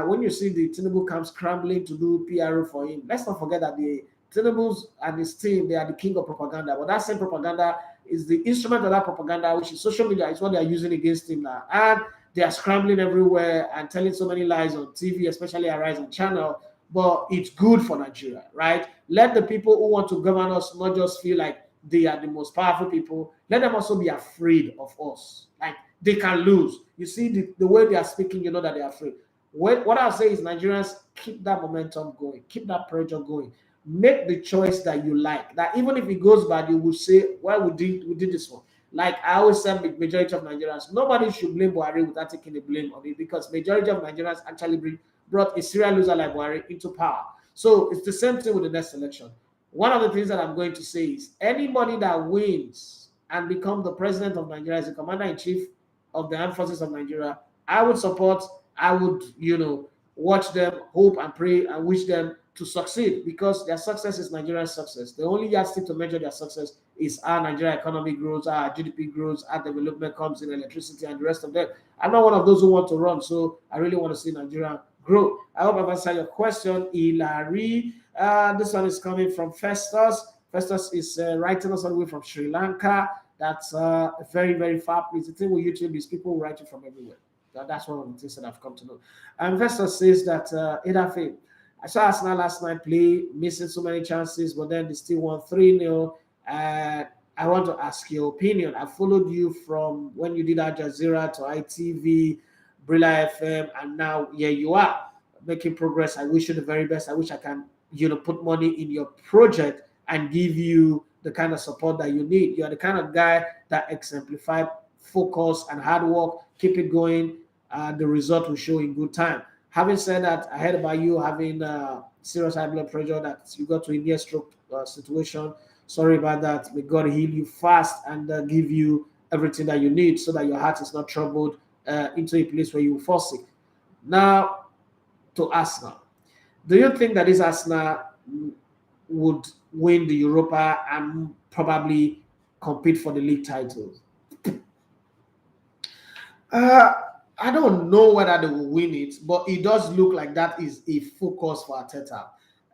When you see the Tinubu camp scrambling to do PRO for him, let's not forget that the Tinubu's and his team, they are the king of propaganda. But that same propaganda is the instrument of that propaganda, which is social media, is what they are using against him now. And they are scrambling everywhere and telling so many lies on TV, especially Arise on channel. But it's good for Nigeria, right? Let the people who want to govern us not just feel like they are the most powerful people. Let them also be afraid of us. Like, they can lose. You see the way they are speaking, you know that they are afraid. What I'll say is, Nigerians, keep that momentum going. Keep that pressure going. Make the choice that you like. That even if it goes bad, you will say, well, we did this one. Like I always say, majority of Nigerians, nobody should blame Buhari without taking the blame on it, because majority of Nigerians actually brought a serial loser like Buhari into power. So it's the same thing with the next election. One of the things that I'm going to say is, anybody that wins and becomes the president of Nigeria, as the commander-in-chief of the armed forces of Nigeria, I would support. I would, watch them, hope and pray and wish them to succeed, because their success is Nigeria's success. The only yardstick to measure their success is how Nigeria economy grows, how GDP grows, how development comes in electricity and the rest of them. I'm not one of those who want to run, so I really want to see Nigeria grow. I hope I've answered your question, Hilary. This one is coming from Festus. Festus is writing us all the way from Sri Lanka. That's a very, very far place. The thing with YouTube is people who write it from everywhere. That's one of the things that I've come to know. Investor says that Edafe, I saw Arsenal last night play, missing so many chances, but then they still won 3-0. I want to ask your opinion. I followed you from when you did Al Jazeera to ITV, Brilla FM, and now here you are making progress. I wish you the very best. I wish I can, put money in your project and give you the kind of support that you need. You are the kind of guy that exemplifies focus and hard work. Keep it going. The result will show in good time. Having said that, I heard about you having serious high blood pressure, that you got to a near stroke situation. Sorry about that. May God heal you fast and give you everything that you need so that your heart is not troubled into a place where you will fall sick. Now, to Arsenal. Do you think that this Arsenal would win the Europa and probably compete for the league titles? I don't know whether they will win it, but it does look like that is a focus for Arteta.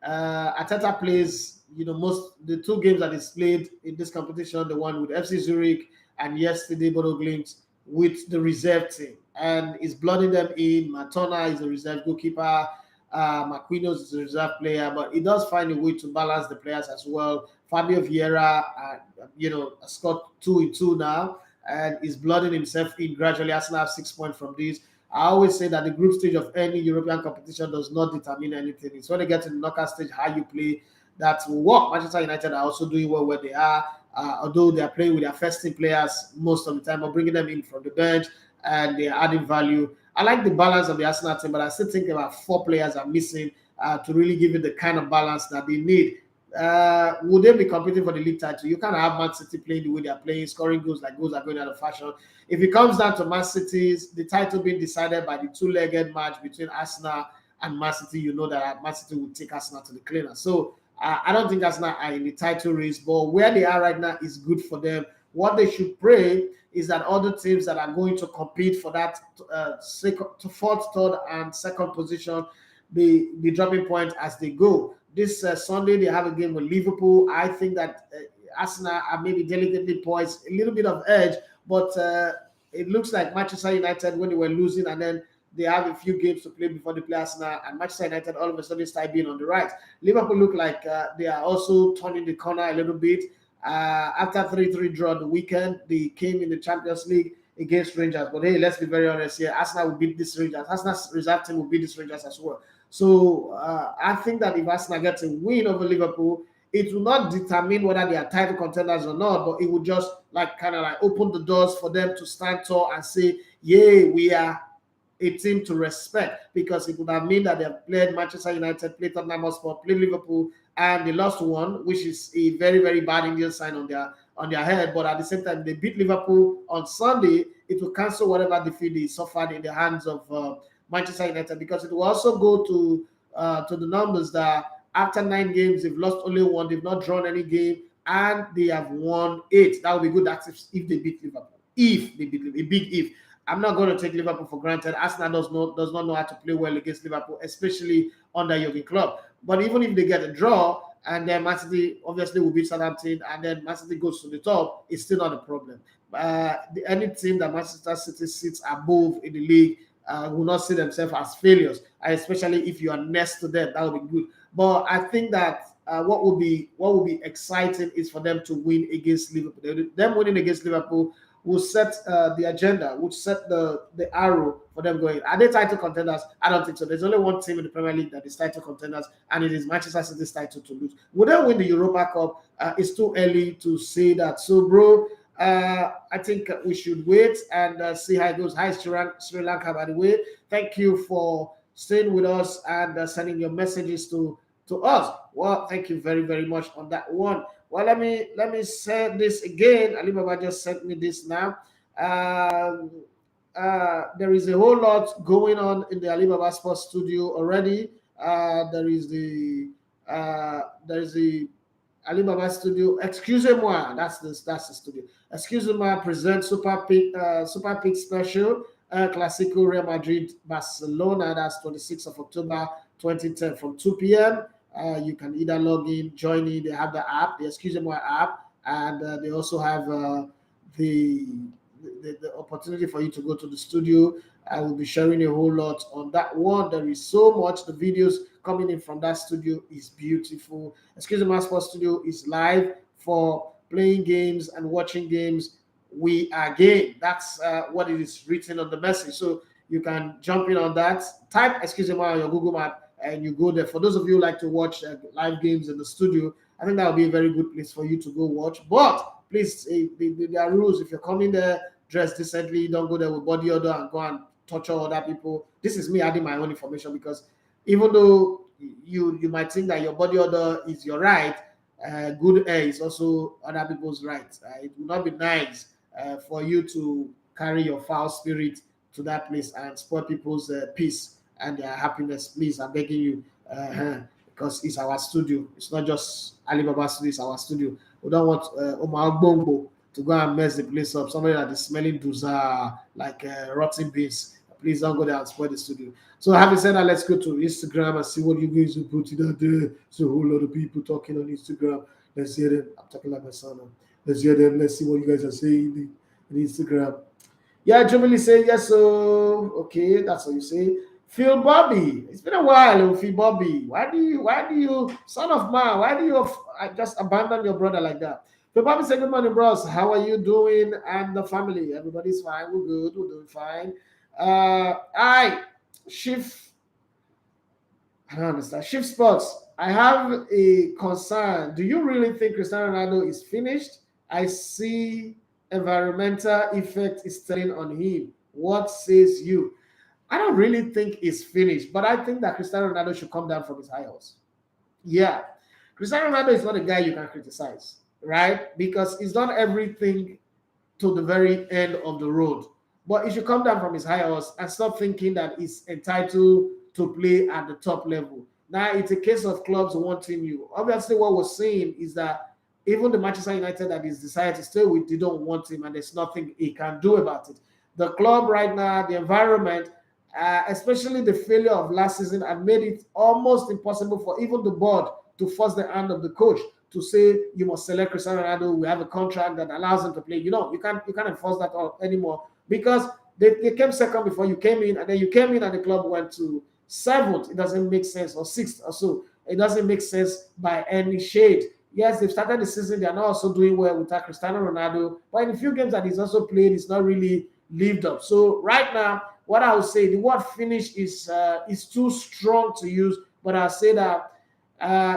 Arteta plays, the 2 games that he's played in this competition, the one with FC Zurich and yesterday Bodo Glimt, with the reserve team. And he's blooding them in. Matona is a reserve goalkeeper. Marquinhos is a reserve player, but he does find a way to balance the players as well. Fabio Vieira, scored 2 in 2 now, and is blooding himself in gradually. Arsenal have 6 points from this. I always say that the group stage of any European competition does not determine anything. It's when they get to the knockout stage, how you play, that will work. Manchester United are also doing well where they are, although they are playing with their first team players most of the time, but bringing them in from the bench, and they are adding value. I like the balance of the Arsenal team, but I still think about 4 players are missing to really give it the kind of balance that they need. Would they be competing for the league title? You can't have Man City playing the way they are playing, scoring goals like goals are going out of fashion. If it comes down to Man City's, the title being decided by the 2-legged match between Arsenal and Man City, you know that Man City will take Arsenal to the cleaner. So I don't think Arsenal are in the title race, but where they are right now is good for them. What they should pray is that other teams that are going to compete for that fourth, third, and second position be dropping points as they go. This Sunday, they have a game with Liverpool. I think that Arsenal are maybe delicately poised, a little bit of edge, but it looks like Manchester United, when they were losing, and then they have a few games to play before they play Arsenal, and Manchester United all of a sudden start being on the right. Liverpool look like they are also turning the corner a little bit. After 3-3 draw the weekend, they came in the Champions League against Rangers. But hey, let's be very honest here. Arsenal will beat this Rangers. Arsenal's reserve team will beat this Rangers as well. So I think that if Arsenal gets a win over Liverpool, it will not determine whether they are title contenders or not, but it will just kind of open the doors for them to stand tall and say, yeah, we are a team to respect, because it would have meant that they have played Manchester United, played Tottenham Hotspur, played Liverpool, and they lost one, which is a very, very bad Indian sign on their head. But at the same time, they beat Liverpool on Sunday. It will cancel whatever defeat they suffered in the hands of Manchester United, because it will also go to the numbers that after 9 games, they've lost only 1, they've not drawn any game, and they have won 8. That would be good. That's if they beat Liverpool. If they beat Liverpool, a big if. I'm not going to take Liverpool for granted. Arsenal does not know how to play well against Liverpool, especially under Jurgen Klopp. But even if they get a draw, and then Man City obviously will beat Southampton, and then Man City goes to the top, it's still not a problem. Any team that Manchester City sits above in the league will not see themselves as failures, especially if you are next to them. That would be good. But I think that what will be exciting is for them to win against Liverpool. Them winning against Liverpool will set the agenda, will set the arrow for them going. Are they title contenders? I don't think so. There's only one team in the Premier League that is title contenders, and it is Manchester City's title to lose. Will they win the Europa Cup? It's too early to say that. So, bro, I think we should wait and see how it goes. Hi, Sri Lanka, by the way. Thank you for staying with us and sending your messages to us. Well, thank you very, very much on that one. Well, let me say this again. Alibaba just sent me this now. There is a whole lot going on in the Alibaba Sports Studio already. There is the Alibaba Studio. Excusez-moi, that's the studio. Excusez-moi presents Super Peak Special Clasico Real Madrid Barcelona. That's 26th of October 2010 from 2 p.m. You can either log in, join in. They have the app, the Excusez-moi app, and they also have the the opportunity for you to go to the studio. I will be sharing a whole lot on that one. There is so much. The videos coming in from that studio is beautiful. Excuse me, Sports Studio is live for playing games and watching games. We are game. That's what it is written on the message. So you can jump in on that. Type excuse me on your Google Map and you go there. For those of you who like to watch live games in the studio, I think that will be a very good place for you to go watch. But please, there are rules. If you're coming there, dress decently. Don't go there with body odor and go and torture other people. This is me adding my own information because even though you might think that your body odor is your right, good air is also other people's right. It will not be nice for you to carry your foul spirit to that place and spoil people's peace and their happiness. Please, I'm begging you, because it's our studio. It's not just Alibaba studio, it's our studio. We don't want Omar Bongo to go and mess the place up. Somebody that is smelling duza like rotten beans. Please don't go there and spoil the studio. So having said that, let's go to Instagram and see what you guys are putting out there. So a whole lot of people talking on Instagram. Let's hear them. I'm talking like my son now. Let's hear them. Let's see what you guys are saying in Instagram. Yeah, Jubilee say yes. So okay, that's what you say. Phil Bobby, it's been a while, Phil Bobby. Why do you, son of man? Why do you just abandon your brother like that? Phil Bobby say good morning, bros. How are you doing? And the family, everybody's fine. We're good. We're doing fine. Shift. I don't understand. Shift Sports. I have a concern. Do you really think Cristiano Ronaldo is finished? I see environmental effect is telling on him. What says you? I don't really think it's finished, but I think that Cristiano Ronaldo should come down from his high horse. Yeah. Cristiano Ronaldo is not a guy you can criticize, right? Because he's done everything to the very end of the road. But he should come down from his high horse and stop thinking that he's entitled to play at the top level. Now, it's a case of clubs wanting you. Obviously, what we're saying is that even the Manchester United that he's decided to stay with, they don't want him, and there's nothing he can do about it. The club right now, the environment, especially the failure of last season, have made it almost impossible for even the board to force the hand of the coach to say you must select Cristiano Ronaldo. We have a contract that allows him to play. You can't enforce that anymore because they came second before you came in, and then you came in and the club went to seventh. It doesn't make sense, or sixth or so. It doesn't make sense by any shade. Yes, they've started the season. They are not also doing well without Cristiano Ronaldo, but in a few games that he's also played, it's not really lived up. So right now, what I would say, the word finish is too strong to use, but I'll say that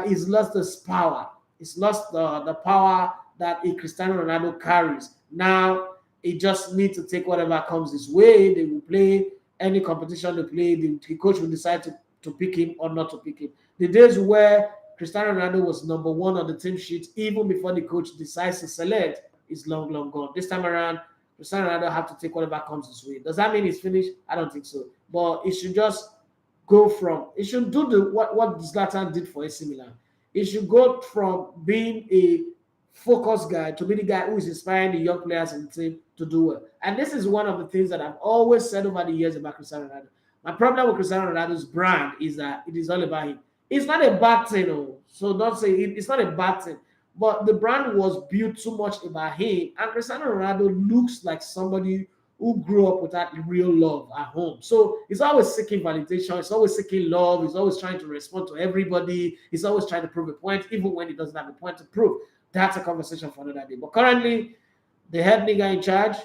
he's lost this power. He's lost the power that a Cristiano Ronaldo carries. Now, he just needs to take whatever comes his way. They will play any competition they play. The coach will decide to pick him or not to pick him. The days where Cristiano Ronaldo was number one on the team sheet, even before the coach decides to select, is long, long gone. This time around, Cristiano Ronaldo have to take whatever comes his way. Does that mean he's finished? I don't think so. But it should just go from, it should do what Zlatan did for AC Milan. It should go from being a focused guy to be the guy who is inspiring the young players in the team to do well. And this is one of the things that I've always said over the years about Cristiano Ronaldo. My problem with Cristiano Ronaldo's brand is that it is all about him. It's not a bad thing, though. So don't say it's not a bad thing. But the brand was built too much about him. And Cristiano Ronaldo looks like somebody who grew up without real love at home. So he's always seeking validation. He's always seeking love. He's always trying to respond to everybody. He's always trying to prove a point, even when he doesn't have a point to prove. That's a conversation for another day. But currently, the head nigga in charge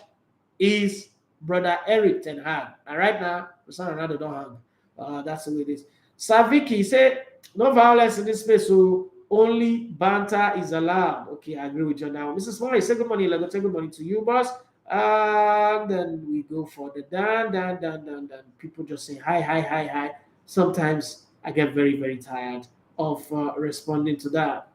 is brother Eric Ten Hag. And right now, Cristiano Ronaldo don't hang. That's the way it is. Saviki said, no violence in this space, so only banter is allowed. Okay, I agree with you now. Mrs. Murray, say good morning. Let's say good morning to you, boss. And then we go for the dan. People just say hi. Sometimes I get very, very tired of responding to that.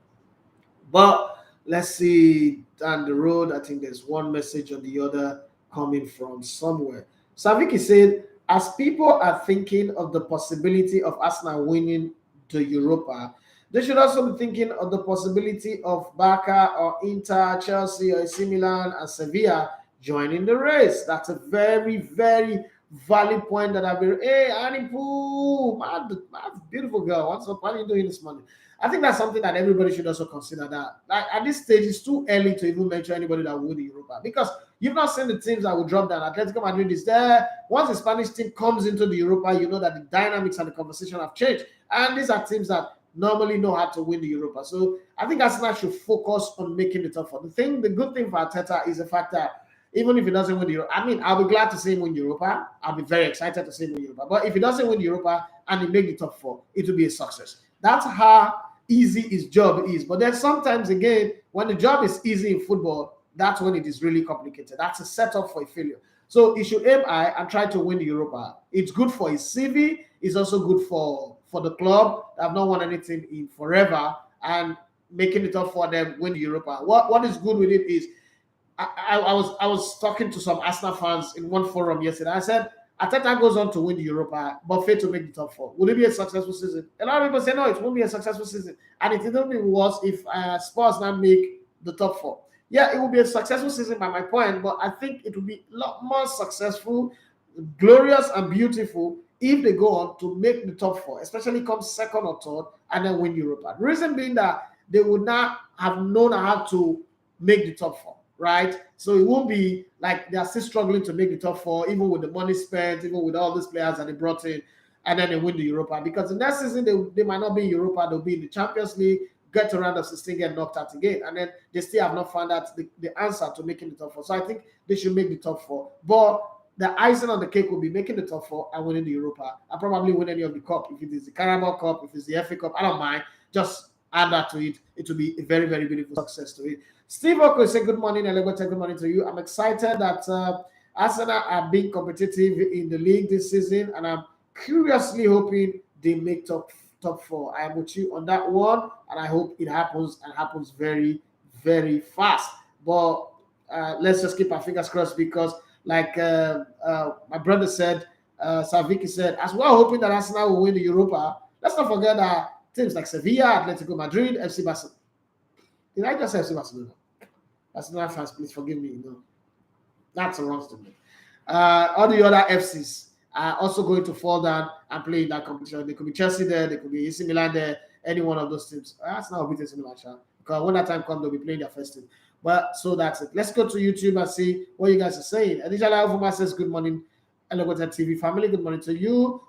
But let's see down the road. I think there's one message or the other coming from somewhere. Saviki said, as people are thinking of the possibility of Arsenal winning the Europa, they should also be thinking of the possibility of Barca or Inter, Chelsea or AC Milan and Sevilla joining the race. That's a very, very valid point that I've been, hey, Anipu, my beautiful girl, what's up? What are you doing this morning? I think that's something that everybody should also consider, that like at this stage it's too early to even mention anybody that will win the Europa, because you've not seen the teams that will drop down. Atletico Madrid is there. Once the Spanish team comes into the Europa, you know that the dynamics and the conversation have changed. And these are teams that normally know how to win the Europa. So I think Arsenal should focus on making the top four. The good thing for Arteta is the fact that even if he doesn't win the Europa, I mean, I'll be glad to see him win Europa. I'll be very excited to see him win Europa. But if he doesn't win Europa and he make the top four, it will be a success. That's how easy his job is. But then sometimes, again, when the job is easy in football, that's when it is really complicated. That's a setup for a failure. So he should aim high and try to win the Europa. It's good for his CV. It's also good for the club that have not won anything in forever, and making it up for them win the Europa. What is good with it is, I was talking to some Arsenal fans in one forum yesterday. I said, Arteta goes on to win the Europa, but fail to make the top four. Would it be a successful season? A lot of people say, no, it won't be a successful season. And it will be worse if Spurs now make the top four. Yeah, it will be a successful season by my point, but I think it will be a lot more successful, glorious and beautiful if they go on to make the top four, especially come second or third, and then win Europa. The reason being that they would not have known how to make the top four, right? So it won't be like they are still struggling to make the top four, even with the money spent, even with all these players that they brought in, and then they win the Europa. Because the next season, they might not be in Europa, they'll be in the Champions League, get to round of 16, get knocked out again. And then they still have not found out the answer to making the top four. So I think they should make the top four. But the icing on the cake will be making the top four and winning the Europa. I'll probably win any of the cup. If it is the Carabao Cup, if it's the FA Cup, I don't mind. Just add that to it. It will be a very, very beautiful success to it. Steve Oko say good morning, Elegote, good morning to you. I'm excited that Arsenal are being competitive in the league this season, and I'm curiously hoping they make top four. I am with you on that one, and I hope it happens and happens very, very fast. But let's just keep our fingers crossed, because like my brother said, Saviki said, as well, hoping that Arsenal will win the Europa. Let's not forget that teams like Sevilla, Atletico Madrid, FC Barcelona. Did I just say FC Barcelona? Barcelona fans, please forgive me. No, that's a wrong statement. All the other FCs are also going to fall down and play in that competition. There could be Chelsea there, there could be AC Milan there, any one of those teams. Arsenal will beat AC Milan, because when that time comes, they'll be playing their first team. But so that's it. Let's go to YouTube and see what you guys are saying. Adijala Alfuma says, good morning, Elegote TV family. Good morning to you.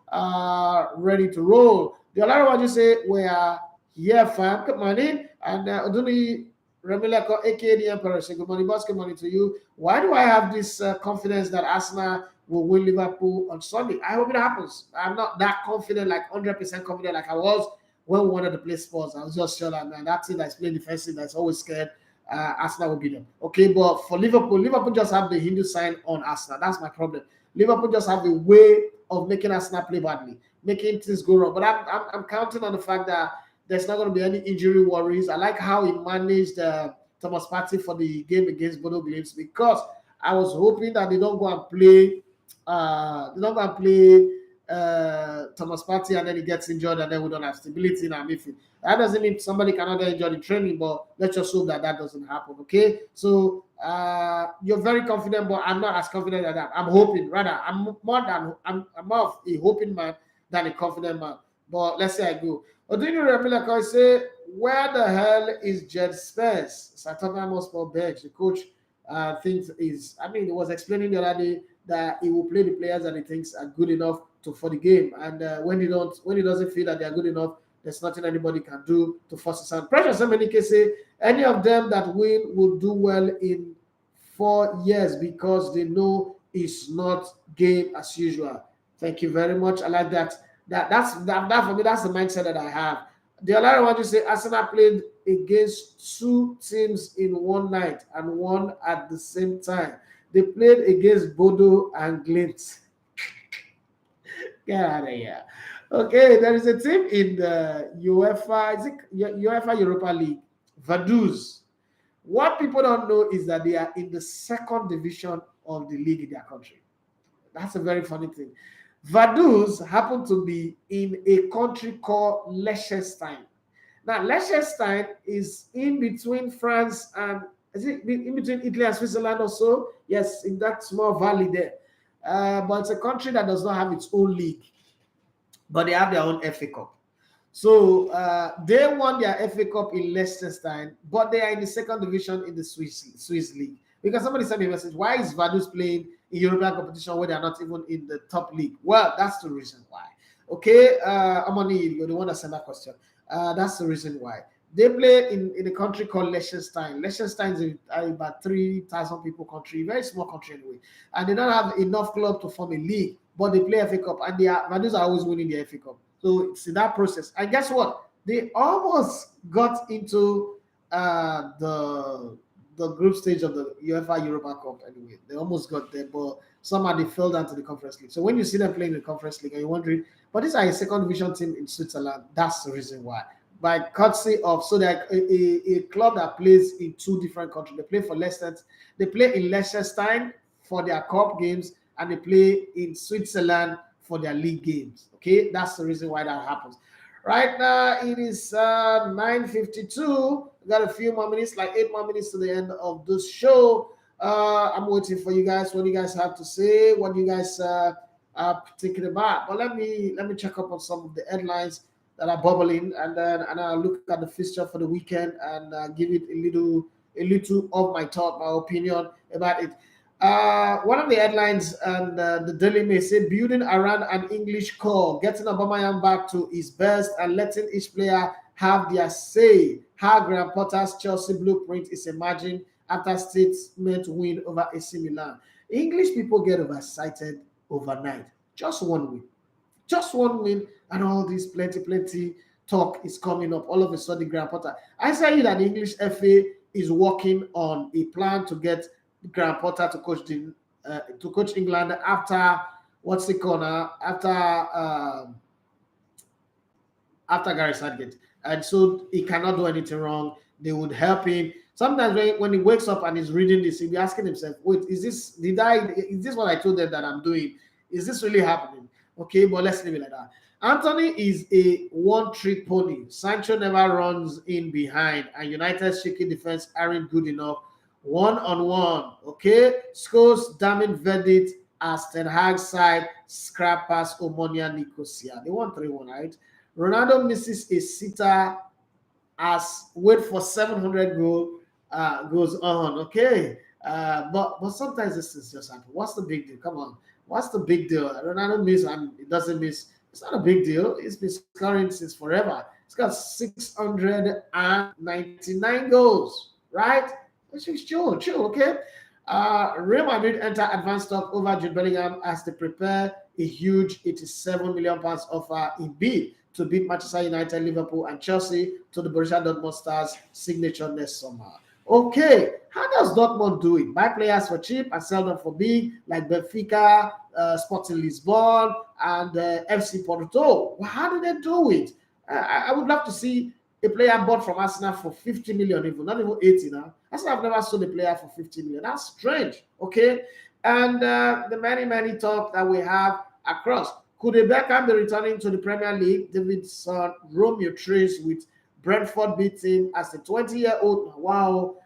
Ready to roll. The other one you say, we are here, fam. Good morning. And Oduni Remileko, aka the Emperor, say, good morning, boss. Good morning to you. Why do I have this confidence that Arsenal will win Liverpool on Sunday? I hope it happens. I'm not that confident, like 100% confident like I was when we wanted to play Spurs. I was just sure that, man, that team that's playing defensive, that's always scared, Arsenal will beat them. Okay, but for Liverpool just have the Hindu sign on Arsenal. That's my problem. Liverpool just have a way of making Arsenal play badly, making things go wrong. But I'm counting on the fact that there's not going to be any injury worries. I like how he managed Thomas Partey for the game against Bodo Glimt, because I was hoping that they don't go and play Thomas Partey and then he gets injured and then we don't have stability in our midfield. That doesn't mean somebody cannot get injured in training, but let's just hope that doesn't happen. Okay, so you're very confident, but I'm not as confident as that. I'm hoping, rather, I'm more of a hoping man than a confident man. But let's say I go. Odini Remilako say, where the hell is Jed Spence? Satana Moscow bench. The coach thinks is, he was explaining the other day that he will play the players that he thinks are good enough for the game. And when he doesn't feel that they are good enough, there's nothing anybody can do to force his hand. Precious Semenike say, any of them that win will do well in 4 years because they know it's not game as usual. Thank you very much. I like that. That for me, that's the mindset that I have. The other one you say, Arsenal played against 2 teams in one night and won at the same time. They played against Bodo and Glimt. Get out of here. Okay, there is a team in the UEFA Europa League, Vaduz. What people don't know is that they are in the 2nd division of the league in their country. That's a very funny thing. Vaduz happen to be in a country called Liechtenstein. Now, Liechtenstein is in between France and, is it in between Italy and Switzerland or so? Yes, in that small valley there. But it's a country that does not have its own league. but they have their own FA Cup. So they won their FA Cup in Liechtenstein, but they are in the second division in the Swiss League. Because somebody sent me a message, why is Vaduz playing in European competition where they are not even in the top league? Well, that's the reason why. Okay, Amani, you're the one that sent that question. That's the reason why. They play in a country called Liechtenstein. Liechtenstein is about 3,000 people country, very small country anyway. And they don't have enough club to form a league, but they play FA Cup, and Vaduz are always winning the FA Cup. So it's in that process. And guess what? They almost got into the group stage of the UEFA Europa Cup anyway. They almost got there, but somehow they fell down to the Conference League. So when you see them playing in the Conference League and you're wondering, but these are a second division team in Switzerland, that's the reason why. By courtesy of, so they're a club that plays in two different countries. They play for Leicester. They play in Liechtenstein for their cup games, and they play in Switzerland for their league games. Okay, that's the reason why that happens. Right now it is 9:52. We got a few more minutes, like 8 more minutes to the end of this show. I'm waiting for you guys. What do you guys have to say? What do you guys are thinking about? But let me check up on some of the headlines that are bubbling, and I'll look at the fixture for the weekend and give it a little of my thought, my opinion about it. One of the headlines and the Daily Mail say building around an English core, getting Aubameyang back to his best and letting each player have their say. How Graham Potter's Chelsea blueprint is emerging after statement win over AC Milan. English people get overexcited overnight. Just one win, and all this plenty talk is coming up. All of a sudden, Graham Potter. I say that the English FA is working on a plan to get Graham Potter to coach England after what's it called now? After Gary Southgate, and so he cannot do anything wrong. They would help him. Sometimes when he wakes up and he's reading this, he'll be asking himself, "Wait, is this what I told them that I'm doing? Is this really happening?" Okay, but let's leave it like that. Anthony is a one-trick pony. Sancho never runs in behind, and United's shaky defense aren't good enough. One-on-one, okay? Scholes damning verdict as Ten Hag's side scrap past Omonia Nicosia. They won 3-1, right? Ronaldo misses a sitter as wait for 700 goes on, okay? But sometimes this is just happen. What's the big deal? Come on. What's the big deal? Ronaldo miss and it doesn't miss. It's not a big deal. It's been scoring since forever. It's got 699 goals, right? It's chill, okay? Real Madrid enter advanced talk over Jude Bellingham as they prepare a huge £87 million offer in bid to beat Manchester United, Liverpool, and Chelsea to the Borussia Dortmund stars' signature next summer. Okay, how does Dortmund do it? Buy players for cheap and sell them for big, like Benfica, Sporting Lisbon, and FC Porto. Well, how do they do it? I would love to see a player bought from Arsenal for 50 million, even not even 80 now. Arsenal have never sold a player for 50 million. That's strange, okay? And the many talk that we have across. Could a Beckham be returning to the Premier League? David's son Romeo trace with Brentford beating as a 20-year-old. Wow.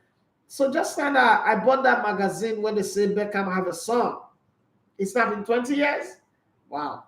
So just kind of, I bought that magazine when they say Beckham have a son. It's not been 20 years? Wow.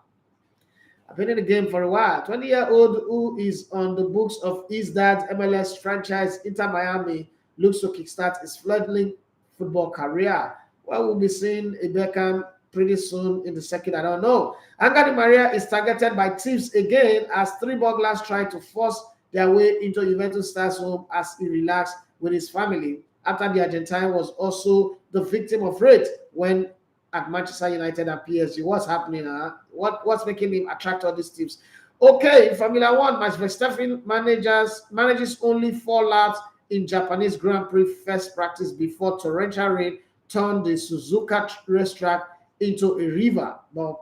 I've been in the game for a while. 20-year-old who is on the books of his dad's MLS franchise, Inter Miami, looks to kickstart his fledgling football career. Well, we'll be seeing a Beckham pretty soon in the circuit. I don't know. Angel Di Maria is targeted by thieves again as 3 burglars try to force their way into Juventus star's home as he relaxed with his family after the Argentine was also the victim of rape when at Manchester United and PSG. What's happening? What's making him attract all these teams? Okay, in Formula One, Max Verstappen manages only 4 laps in Japanese Grand Prix first practice before torrential rain turned the Suzuka racetrack into a river. But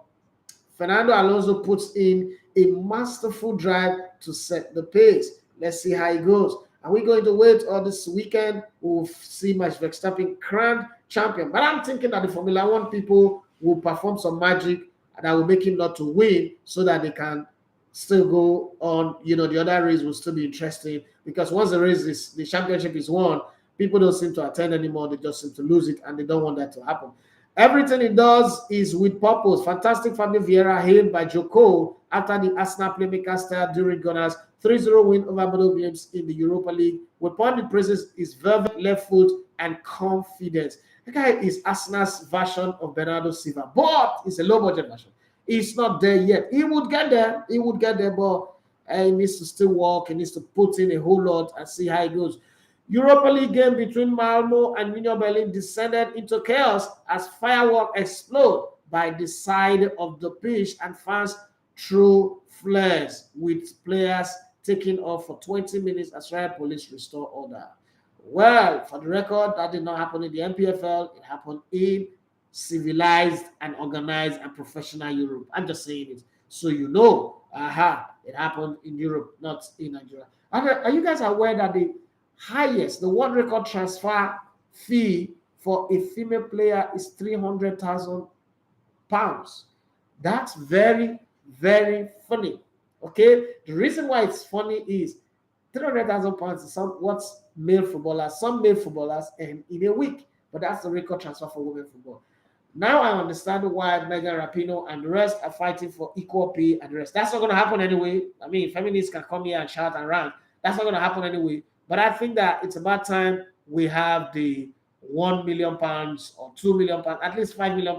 Fernando Alonso puts in a masterful drive to set the pace. Let's see how it goes. Are we going to wait all this weekend? We'll see Max Verstappen crowned champion. But I'm thinking that the Formula One people will perform some magic that will make him not to win so that they can still go on. You know, the other race will still be interesting because once the championship is won, people don't seem to attend anymore. They just seem to lose it, and they don't want that to happen. Everything he does is with purpose. Fantastic Fabio Vieira hailed by Joko after the Arsenal playmaker style during Gunners' 3-0 win over Bodo Glimt in the Europa League. With point praises his velvet left foot and confidence. The guy is Arsenal's version of Bernardo Silva, but it's a low-budget version. He's not there yet. He would get there. He would get there, but he needs to still work. He needs to put in a whole lot and see how it goes. Europa League game between Malmo and Union Berlin descended into chaos as fireworks explode by the side of the pitch and fans threw flares, with players taking off for 20 minutes as riot police restore order. Well, for the record, that did not happen in the MPFL. It happened in civilized and organized and professional Europe. I'm just saying it so you know. It happened in Europe, not in Nigeria. Are you guys aware that the world record transfer fee for a female player is £300,000? That's very, very funny. Okay, the reason why it's funny is £300,000 is some male footballers earn in a week, but that's the record transfer for women football. Now I understand why Megan Rapinoe and the rest are fighting for equal pay and the rest. That's not going to happen anyway. I mean, feminists can come here and shout and rant. That's not going to happen anyway. But I think that it's about time we have the £1 million or £2 million, at least £5 million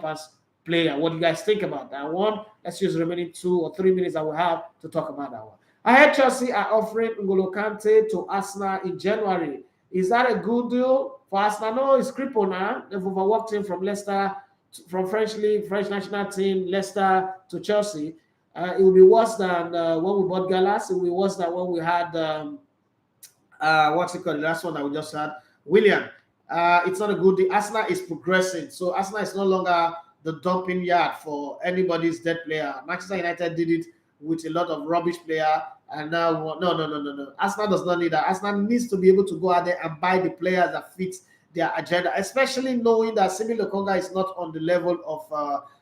player. What do you guys think about that one? Let's use the remaining 2 or 3 minutes that we have to talk about that one. I heard Chelsea are offering N'Golo Kante to Arsenal in January. Is that a good deal for Arsenal? No, it's crippled now. They've overworked him from Leicester, from French League, French national team, Leicester to Chelsea. It will be worse than when we bought Gallas. It will be worse than when we had what's it called? The last one that we just had, William. It's not a good deal. Arsenal is progressing, so Arsenal is no longer the dumping yard for anybody's dead player. Manchester United did it with a lot of rubbish player, and now no. Arsenal does not need that. Arsenal needs to be able to go out there and buy the players that fit their agenda, especially knowing that Simi Lokonga is not on the level of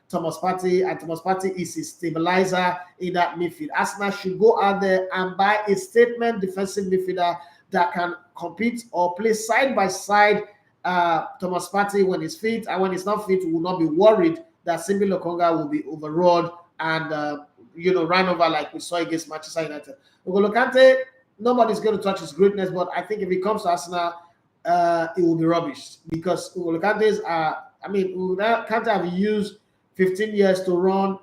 Thomas Partey, and Thomas Partey is a stabilizer in that midfield. Arsenal should go out there and buy a statement defensive midfielder that can compete or play side by side Thomas Partey when he's fit, and when he's not fit, we will not be worried that Simi Lokonga will be overruled and ran over like we saw against Manchester United. N'Golo Kante, nobody's going to touch his greatness, but I think if he comes to Arsenal, it will be rubbish, because N'Golo Kante's Kante have used 15 years to run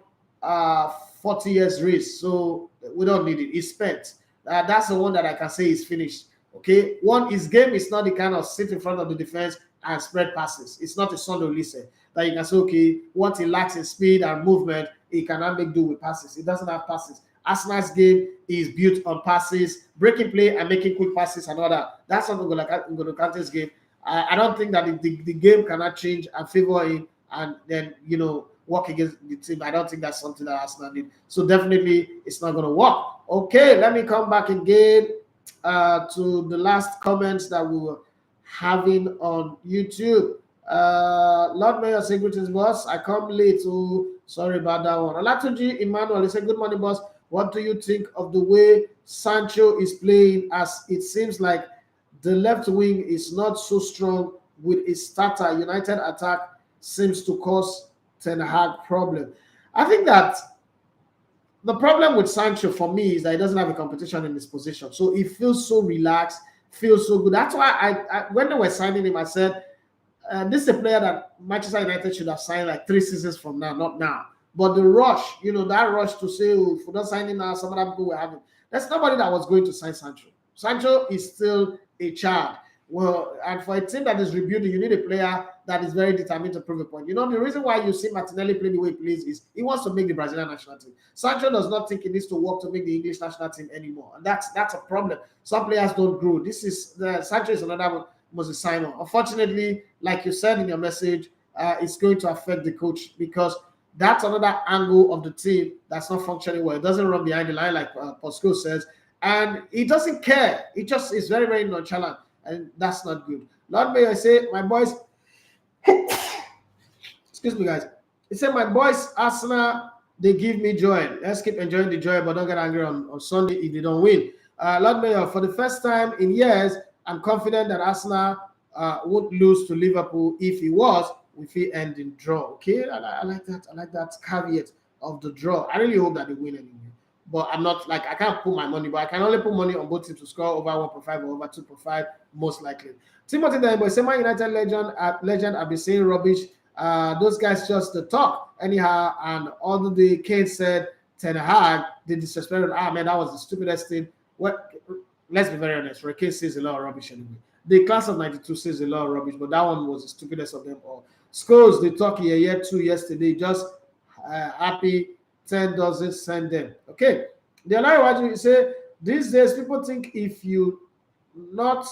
40 years race, so we don't need it. It's spent. That's the one that I can say is finished. Okay, his game is not the kind of sit in front of the defense and spread passes. It's not a Sunday Olise that you can say, okay, what he lacks in speed and movement, he cannot make do with passes. He doesn't have passes. Arsenal's game is built on passes, breaking play and making quick passes and all that. That's not N'Golo Kante's game. I don't think that the game cannot change and favor him and then, work against the team. I don't think that's something that Arsenal need. So definitely it's not going to work. Okay, let me come back again to the last comments that we were having on YouTube. Lord Mayor say greetings, boss. I come late, so sorry about that one. Olatunji Emmanuel, he said, good morning, boss. What do you think of the way Sancho is playing, as it seems like the left wing is not so strong with his starter? United attack seems to cause Ten Hag problem. I think that the problem with Sancho for me is that he doesn't have a competition in his position. So he feels so relaxed, feels so good. That's why I when they were signing him, I said, this is a player that Manchester United should have signed like 3 seasons from now, not now. But the rush, that rush to say, oh, if we don't sign him now, some other people will have him. There's nobody that was going to sign Sancho. Sancho is still a child. Well, and for a team that is rebuilding, you need a player that is very determined to prove a point. The reason why you see Martinelli play the way he plays is he wants to make the Brazilian national team. Sancho does not think he needs to work to make the English national team anymore. And that's a problem. Some players don't grow. Sancho is another one, was a sign-on. Unfortunately, like you said in your message, it's going to affect the coach, because that's another angle of the team that's not functioning well. It doesn't run behind the line like Posco says, and he doesn't care. He just is very, very nonchalant, and that's not good. Lord Mayor, I say, my boys, excuse me, guys. He said, my boys, Arsenal, they give me joy. Let's keep enjoying the joy, but don't get angry on Sunday if they don't win. Lord Mayor, for the first time in years, I'm confident that Arsenal won't lose to Liverpool. If he was, if we end in draw. Okay, I like that. I like that caveat of the draw. I really hope that they win anyway. But I'm not like I can't put my money, but I can only put money on both teams to score over 1.5 or over 2.5, most likely. Timothy Daibo, say Man United legend have been saying rubbish. Those guys just the talk anyhow. And although the kids said Ten Hag did disrespect, man, that was the stupidest thing. What? Let's be very honest. Rica says a lot of rubbish anyway. The class of '92 says a lot of rubbish, but that one was the stupidest of them all. Scores they talk year 2 yesterday. Just happy 10 doesn't send them. Okay. The other one you say these days people think if you not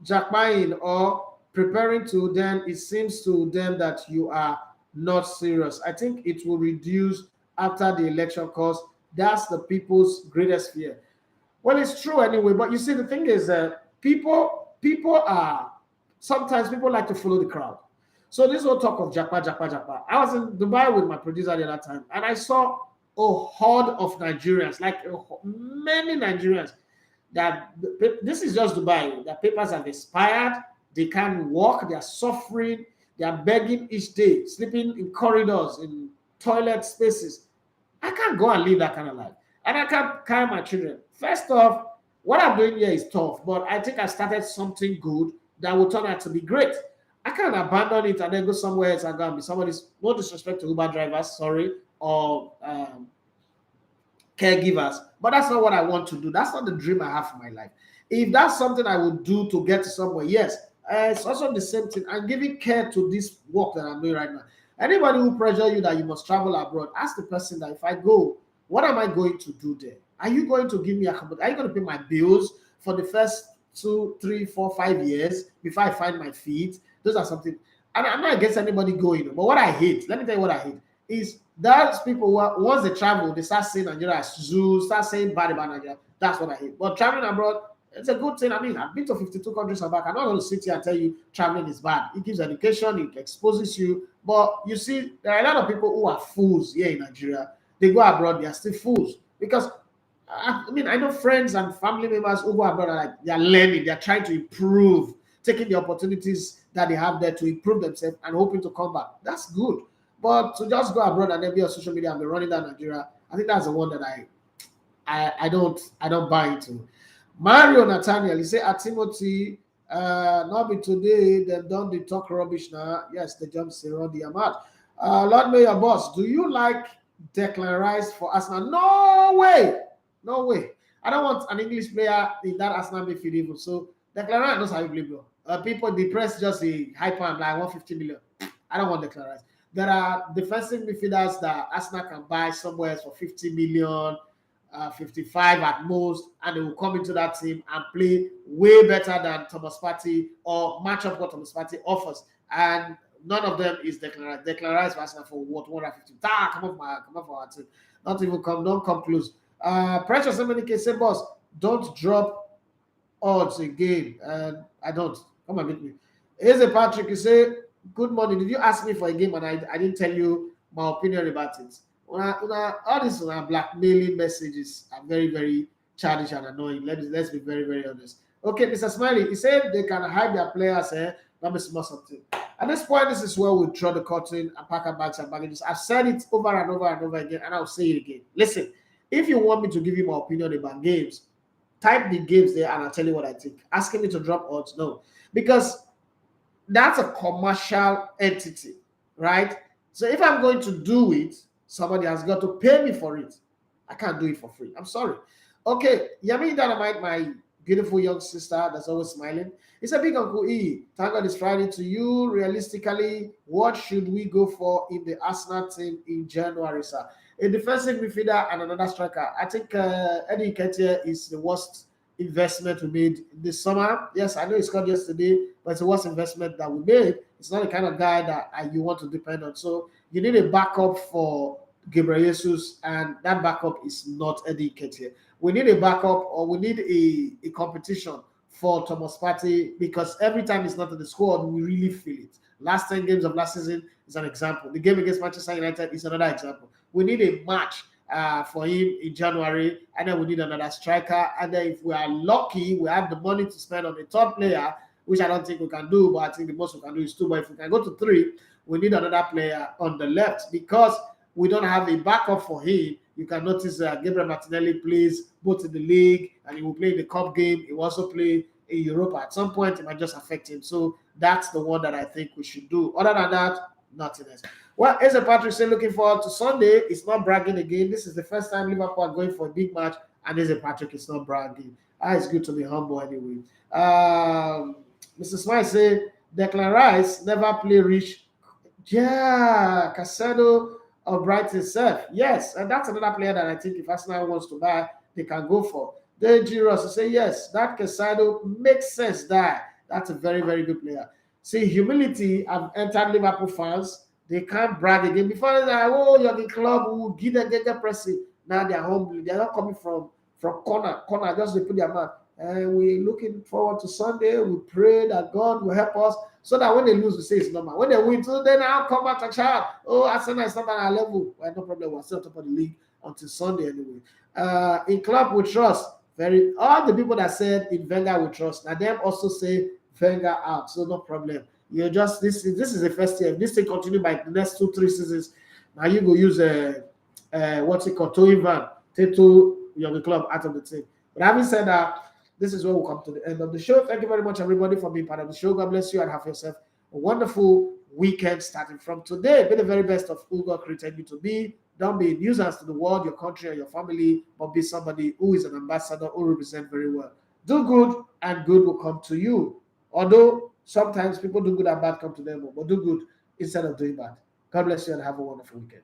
jackpying or preparing to, then it seems to them that you are not serious. I think it will reduce after the election because that's the people's greatest fear. Well, it's true anyway, but you see, the thing is people are, sometimes people like to follow the crowd. So this whole talk of Japa. I was in Dubai with my producer the other time, and I saw a horde of Nigerians, like many Nigerians, that this is just Dubai. Their papers have expired. They can't walk. They are suffering. They are begging each day, sleeping in corridors, in toilet spaces. I can't go and live that kind of life. And I can't carry my children. First off, what I'm doing here is tough, but I think I started something good that will turn out to be great. I can't abandon it and then go somewhere else and go and be somebody's, no disrespect to Uber drivers, sorry, or caregivers, but that's not what I want to do. That's not the dream I have for my life. If that's something I would do to get to somewhere, yes, it's also the same thing. I'm giving care to this work that I'm doing right now. Anybody who pressure you that you must travel abroad, ask the person that if I go, what am I going to do there? Are you going to give me accommodation? Are you going to pay my bills for the first 2, 3, 4, 5 years before I find my feet? Those are something. And I'm not against anybody going, but what I hate, let me tell you what I hate, is those people who once they travel, they start saying Nigeria as zoo, start saying bad about Nigeria. That's what I hate. But traveling abroad, it's a good thing. I mean, I've been to 52 countries and back. I'm not going to sit here and tell you traveling is bad. It gives education, it exposes you. But you see, there are a lot of people who are fools here in Nigeria. They go abroad, they are still fools. Because, I mean, I know friends and family members who go abroad are like, they are learning, they are trying to improve, taking the opportunities that they have there to improve themselves and hoping to come back. That's good. But to just go abroad and then be on social media and be running down Nigeria, I think that's the one that I don't buy into. Mario Nathaniel, he say at Timothy, not be today, they don't they talk rubbish now. Yes, they jump zero the amount. Lord Mayor Boss, do you like Declan Rice for Arsenal? No way. No way. I don't want an English player in that Arsenal midfield even. So Declan Rice knows how you play ball. People, the press just hype him like 150 million. I don't want Declan Rice. There are defensive midfielders that Arsenal can buy somewhere for 50 million, 55 at most, and they will come into that team and play way better than Thomas Partey or match up what Thomas Partey offers. And none of them is Declan Rice. Declan Rice for Arsenal for what, 150? Come on for our team. Not even come, don't come close. Precious Emenike say, boss, don't drop odds again. And I don't. Come and meet me. Here's a Patrick, you say, good morning. Did you ask me for a game and I didn't tell you my opinion about it? All these blackmailing messages are very, very childish and annoying. Let's be very, very honest. Okay, Mr. Smiley, he said they can hide their players. Let me smell something. At this point, this is where we draw the curtain and pack our bags and baggages. I've said it over and over and over again, and I'll say it again. Listen, if you want me to give you my opinion about games, type the games there and I'll tell you what I think. Asking me to drop odds, no. Because that's a commercial entity, right? So if I'm going to do it, somebody has got to pay me for it. I can't do it for free. I'm sorry. Okay, Yami Dynamite, my beautiful young sister that's always smiling. It's a big Uncle E. Thank God it's Friday to you. Realistically, what should we go for in the Arsenal team in January, sir? A defensive midfielder and another striker. I think Eddie Nketiah is the worst investment we made this summer. Yes, I know he scored yesterday, but it's the worst investment that we made. It's not the kind of guy that you want to depend on. So you need a backup for Gabriel Jesus, and that backup is not Eddie Nketiah. We need a backup, or we need a competition for Thomas Partey, because every time he's not in the squad, we really feel it. Last 10 games of last season is an example. The game against Manchester United is another example. We need a match for him in January, and then we need another striker. And then if we are lucky, we have the money to spend on a third player, which I don't think we can do, but I think the most we can do is 2. But if we can go to 3, we need another player on the left because we don't have a backup for him. You can notice that Gabriel Martinelli plays both in the league and he will play in the cup game. He will also play in Europa. At some point, it might just affect him. So that's the one that I think we should do. Other than that, nothing else. Well, as a Patrick said, looking forward to Sunday. It's not bragging again. This is the first time Liverpool are going for a big match, and as a Patrick, it's not bragging. It's good to be humble anyway. Mr. Smile said, Declan Rice never play rich. Yeah, Casado or Bright himself. Yes, and that's another player that I think if Arsenal wants to buy, they can go for. Deji Ross say, yes, that Casado makes sense there. That's a very, very good player. See, humility have entered Liverpool fans. They can't brag again. Before they're like, oh, you're the club who give them get pressing. Now they're humble. They're not coming from corner, just to put their mouth. And we're looking forward to Sunday. We pray that God will help us so that when they lose, we say it's normal. When they win, so then I'll come back and shout, oh, Arsenal is not at our level. Well, no problem. We're still on top of the league until Sunday anyway. In club we trust. All the people that said in Wenger we trust, now them also say Wenger out. So no problem. You just this is the first year. If this thing continue by the next 2-3 seasons, now you go use what's it called, Toyin Van, take your club out of the team. But having said that, this is where we come to the end of the show. Thank you very much, everybody, for being part of the show. God bless you and have yourself a wonderful weekend starting from today. Be the very best of who God created you to be. Don't be a nuisance to the world, your country, or your family, but be somebody who is an ambassador who represents very well. Do good, and good will come to you. Although sometimes people do good and bad come to them, but do good instead of doing bad. God bless you and have a wonderful weekend.